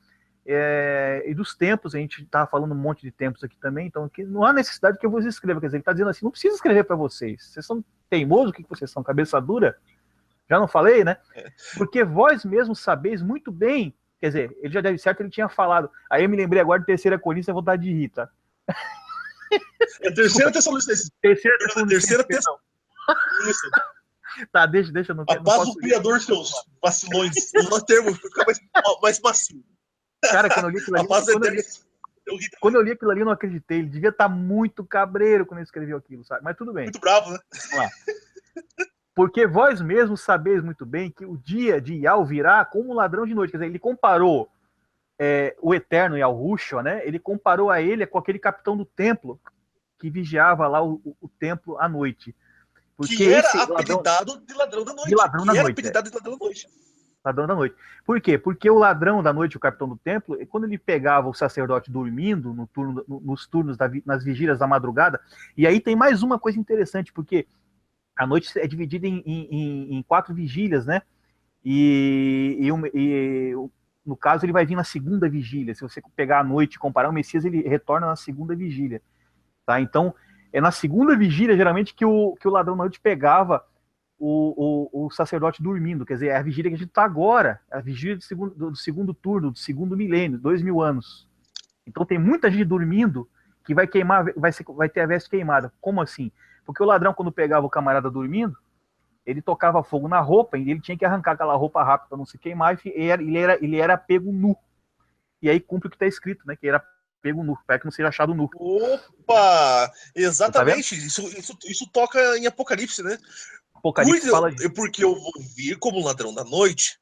E dos tempos, a gente estava falando um monte de tempos aqui também, então aqui não há necessidade que eu vos escreva, quer dizer, ele está dizendo assim, não precisa escrever para vocês são teimosos, o que vocês são, cabeça dura? Já não falei, né? Porque vós mesmos sabeis muito bem, quer dizer, ele já deve certo, ele tinha falado, aí eu me lembrei agora de 3 Coríntios, a vontade de rir, tá? Terceira Tessalonicenses. Terceira Tessalonicenses. Tá, deixa eu não. A paz do Criador, seus vacilões. O termo fica mais macio. Cara, quando eu li aquilo ali, quando eu li aquilo ali, eu não acreditei. Ele devia estar muito cabreiro quando ele escreveu aquilo, sabe? Mas tudo bem. Muito bravo, né? Vamos lá. Porque vós mesmos sabeis muito bem que o dia de Yahweh virá como um ladrão de noite. Quer dizer, ele comparou o Eterno Yahushua, né? Ele comparou a ele com aquele capitão do templo que vigiava lá o templo à noite. Porque que era apelidado de ladrão da noite. De ladrão da noite. Apelidado de ladrão da noite. Ladrão da noite. Por quê? Porque o ladrão da noite, o capitão do templo, quando ele pegava o sacerdote dormindo nos turnos, nas vigílias da madrugada, e aí tem mais uma coisa interessante, porque a noite é dividida em 4 vigílias, né? E no caso ele vai vir na segunda vigília. Se você pegar a noite e comparar, o Messias ele retorna na segunda vigília. Tá? Então, é na segunda vigília, geralmente, que o ladrão da noite pegava o sacerdote dormindo, quer dizer, é a vigília que a gente está agora, a vigília do segundo turno, do segundo milênio, 2000 anos. Então tem muita gente dormindo que vai queimar, vai ter a veste queimada. Como assim? Porque o ladrão, quando pegava o camarada dormindo, ele tocava fogo na roupa e ele tinha que arrancar aquela roupa rápido para não se queimar, e ele era pego nu. E aí cumpre o que está escrito, né? Que era pego nu, para que não seja achado nu. Opa! Exatamente. Tá, isso toca em Apocalipse, né? Apocalipse fala disso. Porque eu vou vir como ladrão da noite.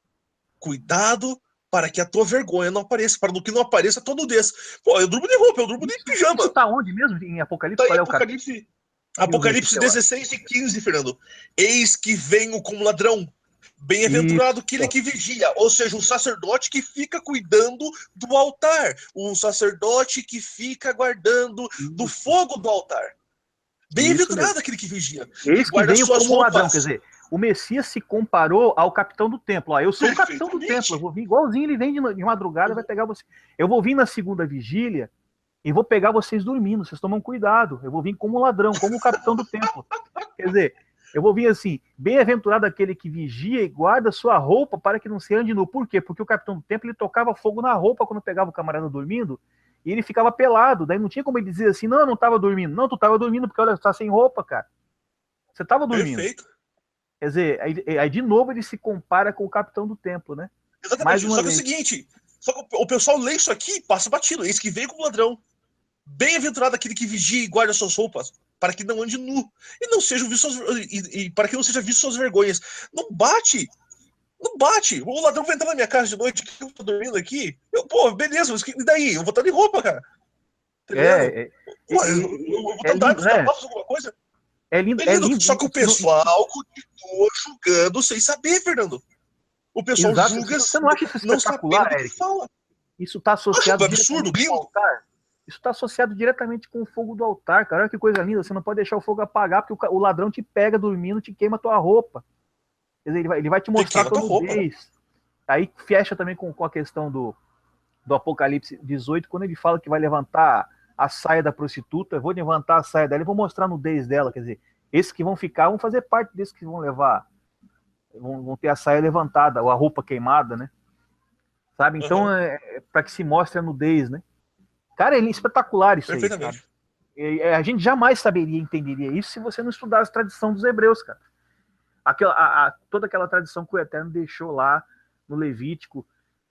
Cuidado para que a tua vergonha não apareça, para que não apareça todo desse. Pô, eu durmo de roupa, eu durmo de pijama. Isso tá onde mesmo? Em Apocalipse? Tá em Apocalipse 16 e 15, Fernando. Eis que venho como ladrão. Bem-aventurado aquele que vigia, ou seja, o sacerdote que fica cuidando do altar, o sacerdote que fica guardando do fogo do altar. Bem-aventurado aquele que vigia. Esse que veio como ladrão, quer dizer, o Messias se comparou ao capitão do templo. Eu sou o capitão do templo, eu vou vir igualzinho, ele vem de madrugada, vai pegar você. Eu vou vir na segunda vigília e vou pegar vocês dormindo, vocês tomam cuidado. Eu vou vir como ladrão, como o capitão do templo. Quer dizer, eu vou vir assim, bem-aventurado aquele que vigia e guarda sua roupa para que não se ande nu. Por quê? Porque o capitão do templo, ele tocava fogo na roupa quando pegava o camarada dormindo, e ele ficava pelado. Daí não tinha como ele dizer assim, não, eu não estava dormindo. Não, tu estava dormindo porque, olha, tu tá sem roupa, cara. Você estava dormindo. Perfeito. Quer dizer, aí de novo ele se compara com o capitão do templo, né? Exatamente. Só que é o seguinte, o pessoal lê isso aqui e passa batido. Esse que veio como ladrão. Bem-aventurado aquele que vigia e guarda suas roupas, para que não ande nu e não seja visto para que não seja visto suas vergonhas. Não bate. O ladrão vai entrar na minha casa de noite, que eu tô dormindo aqui. Beleza, mas e daí? Eu vou estar de roupa, cara. Eu vou tentar fazer alguma coisa. É lindo. Só que o pessoal continua julgando sem saber, Fernando. O pessoal julga. Você não acha isso espetacular, Eric? Isso está associado absurdo, ao altar. Isso está associado diretamente com o fogo do altar, cara. Olha que coisa linda. Você não pode deixar o fogo apagar, porque o ladrão te pega dormindo, te queima a tua roupa. Quer dizer, ele vai te mostrar a tua nudez. Aí fecha também com a questão do Apocalipse 18, quando ele fala que vai levantar a saia da prostituta. Eu vou levantar a saia dela e vou mostrar a nudez dela. Quer dizer, esses que vão ficar vão fazer parte desses que vão levar, vão ter a saia levantada, ou a roupa queimada, né? Sabe? Então, para que se mostre a nudez, né? Cara, é espetacular isso aí. Perfeitamente. A gente jamais saberia, entenderia isso se você não estudasse a tradição dos hebreus, cara. Toda aquela tradição que o Eterno deixou lá no Levítico,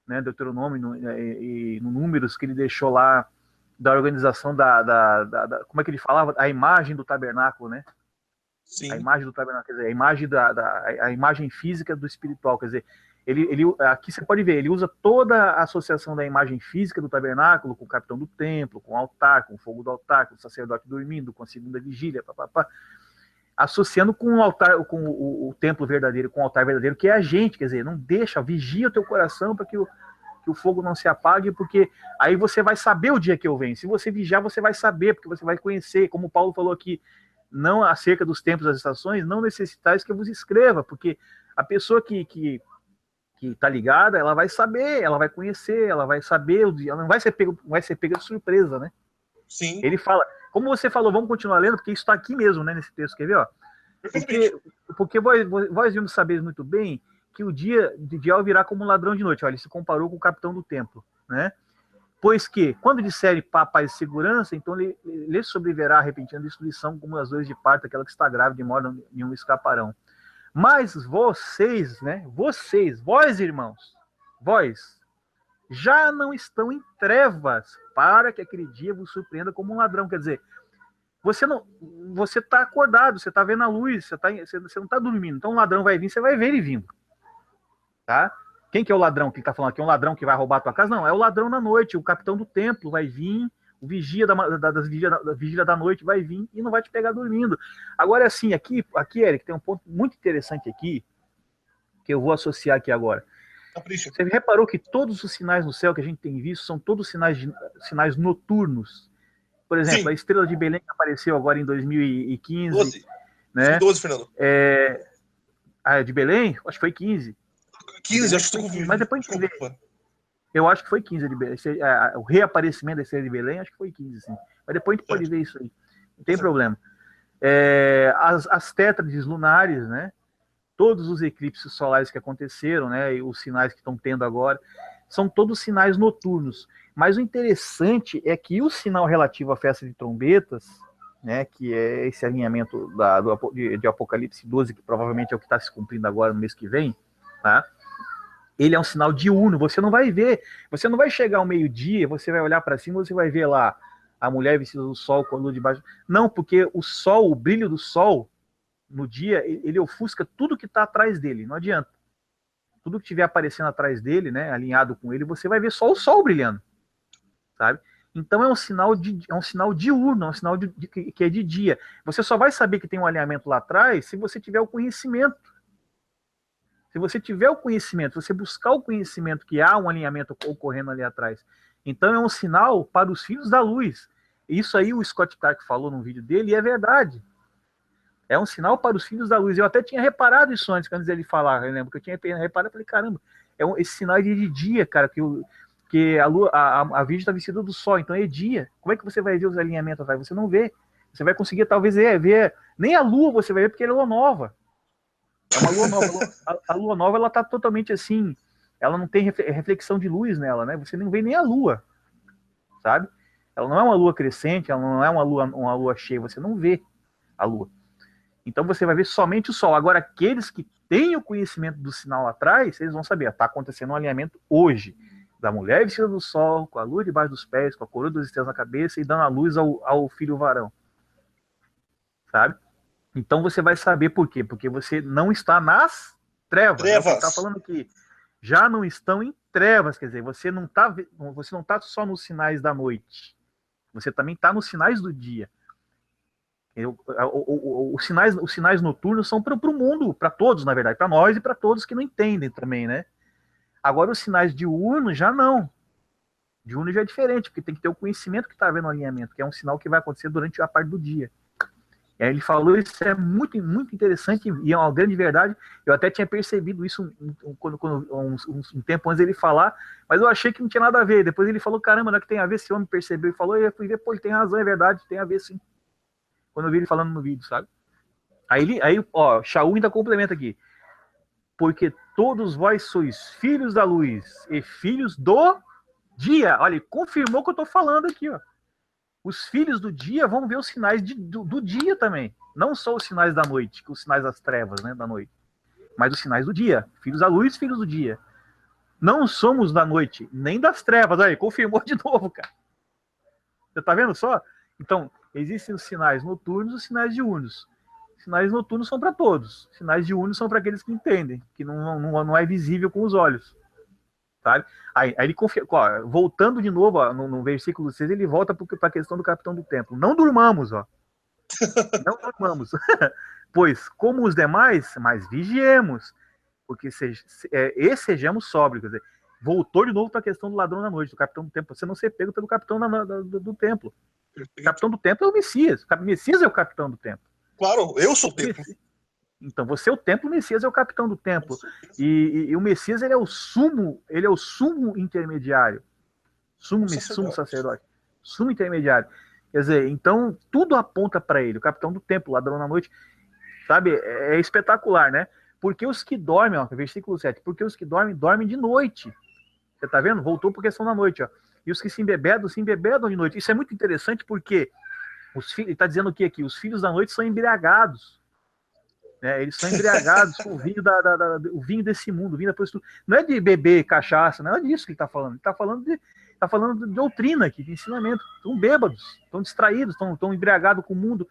né, Deuteronômio e no Números, que ele deixou lá da organização como é que ele falava? A imagem do tabernáculo, né? Sim. A imagem do tabernáculo, quer dizer, a imagem a imagem física do espiritual, quer dizer, aqui você pode ver, ele usa toda a associação da imagem física do tabernáculo com o capitão do templo, com o altar, com o fogo do altar, com o sacerdote dormindo, com a segunda vigília, associando com o altar, com o templo verdadeiro, com o altar verdadeiro, que é a gente, quer dizer, não deixa, vigia o teu coração para que o fogo não se apague, porque aí você vai saber o dia que eu venho. Se você vigiar, você vai saber, porque você vai conhecer, como Paulo falou aqui, não acerca dos tempos das estações, não necessitais que eu vos escreva, porque a pessoa que tá ligada, ela vai saber, ela vai conhecer, ela vai saber, ela não vai ser pega de surpresa, né? Sim. Ele fala, como você falou, vamos continuar lendo, porque isso está aqui mesmo, né, nesse texto, quer ver, ó? Porque vós vimos saber muito bem que o dia virá como um ladrão de noite. Olha, ele se comparou com o capitão do templo, né? Pois que, quando disserem paz e segurança, então lhe sobreverá a repentina destruição, como as dores de parto, aquela que está grávida, de modo nenhum escaparão. Mas vocês, né? Vós, irmãos, vós, já não estão em trevas, para que aquele dia vos surpreenda como um ladrão. Quer dizer, você está acordado, você está vendo a luz, você não está dormindo. Então o ladrão vai vir, você vai ver ele vindo. Tá? Quem que é o ladrão que está falando aqui? É um ladrão que vai roubar a tua casa? Não, é o ladrão da noite, o capitão do templo vai vir, o vigia da vigília da noite vai vir e não vai te pegar dormindo. Agora, assim, aqui, Eric, tem um ponto muito interessante aqui, que eu vou associar aqui agora. Você reparou que todos os sinais no céu que a gente tem visto são todos sinais noturnos. Por exemplo, sim, a estrela de Belém que apareceu agora em 2015. 12. Né? 12, Fernando. De Belém? Acho que foi 15. 15, acho que foi 15. Mas depois a gente vê. Eu acho que foi 15 de Belém. O reaparecimento da estrela de Belém, acho que foi 15, sim. Mas depois a gente pode ver isso aí. Não tem problema. As tétrades lunares, né? Todos os eclipses solares que aconteceram, né? E os sinais que estão tendo agora, são todos sinais noturnos. Mas o interessante é que o sinal relativo à festa de trombetas, né? Que é esse alinhamento de Apocalipse 12, que provavelmente é o que está se cumprindo agora no mês que vem, tá? Ele é um sinal diurno, você não vai ver, você não vai chegar ao meio-dia, você vai olhar para cima, você vai ver lá a mulher vestida do sol com a lua debaixo. Não, porque o sol, o brilho do sol no dia, ele ofusca tudo que está atrás dele, não adianta. Tudo que estiver aparecendo atrás dele, né, alinhado com ele, você vai ver só o sol brilhando, sabe? Então é um sinal diurno, é um sinal que é de dia. Você só vai saber que tem um alinhamento lá atrás se você tiver o conhecimento. Se você tiver o conhecimento, você buscar o conhecimento que há um alinhamento ocorrendo ali atrás. Então é um sinal para os filhos da luz. Isso aí o Scott Clark falou no vídeo dele e é verdade. É um sinal para os filhos da luz. Eu até tinha reparado isso antes dele falar. Eu lembro que eu tinha reparado e falei, caramba, esse sinal é de dia, cara, que a Virgem está vestida do sol, então é dia. Como é que você vai ver os alinhamentos atrás? Você não vê. Você vai conseguir talvez ver. Nem a lua você vai ver, porque ela é lua nova. É uma lua nova. A lua nova, ela tá totalmente assim, ela não tem reflexão de luz nela, né? Você não vê nem a lua, sabe? Ela não é uma lua crescente, ela não é uma lua cheia, você não vê a lua. Então você vai ver somente o sol. Agora, aqueles que têm o conhecimento do sinal lá atrás, eles vão saber, tá acontecendo um alinhamento hoje, da mulher vestida do sol, com a lua debaixo dos pés, com a coroa das estrelas na cabeça e dando a luz ao filho varão, sabe? Então você vai saber por quê? Porque você não está nas trevas. Você está falando que já não estão em trevas, quer dizer, você não está só nos sinais da noite. Você também está nos sinais do dia. Os sinais noturnos são para o mundo, para todos, na verdade, para nós e para todos que não entendem também, né? Agora os sinais diurnos já não. Diurno já é diferente, porque tem que ter o conhecimento que está havendo no alinhamento, que é um sinal que vai acontecer durante a parte do dia. E aí ele falou, isso é muito, muito interessante e é uma grande verdade. Eu até tinha percebido isso um tempo antes dele falar, mas eu achei que não tinha nada a ver. Depois ele falou, caramba, não é que tem a ver, esse homem percebeu e falou, eu fui ver, pô, ele tem razão, é verdade, tem a ver sim. Quando eu vi ele falando no vídeo, sabe? Aí Shaul ainda complementa aqui. Porque todos vós sois filhos da luz e filhos do dia. Olha, ele confirmou o que eu tô falando aqui, ó. Os filhos do dia vão ver os sinais do dia também. Não só os sinais da noite, que os sinais das trevas, né, da noite. Mas os sinais do dia. Filhos da luz, filhos do dia. Não somos da noite, nem das trevas. Aí, confirmou de novo, cara. Você tá vendo só? Então, existem os sinais noturnos e os sinais diurnos. Sinais noturnos são para todos. Sinais diurnos são para aqueles que entendem, que não é visível com os olhos. Sabe? Aí ele confia, ó, voltando de novo ó, no versículo 6, ele volta para a questão do capitão do templo. Não durmamos, ó. Não durmamos. Pois, como os demais, mas vigiemos, porque sejamos sóbrios. Quer dizer, voltou de novo para a questão do ladrão da noite, do capitão do templo. Você não ser pego pelo capitão do templo. O capitão do templo é o Messias. O Messias é o capitão do templo. Claro, eu sou o templo. Então, você é o templo, o Messias é o capitão do templo. E o Messias, ele é o sumo intermediário. Sumo sacerdote. Sumo intermediário. Quer dizer, então, tudo aponta para ele. O capitão do templo, o ladrão da noite. Sabe? É espetacular, né? Porque os que dormem, ó, versículo 7, porque os que dormem de noite. Você tá vendo? Voltou para a questão da noite, ó. E os que se embebedam de noite. Isso é muito interessante porque ele está dizendo o que aqui? Os filhos da noite são embriagados. Né? Eles são embriagados com o vinho, o vinho desse mundo, o vinho da prostituição. Não é de beber cachaça, não é disso que ele está falando. Ele está falando de doutrina aqui, de ensinamento. Estão bêbados, estão distraídos, estão embriagados com o mundo.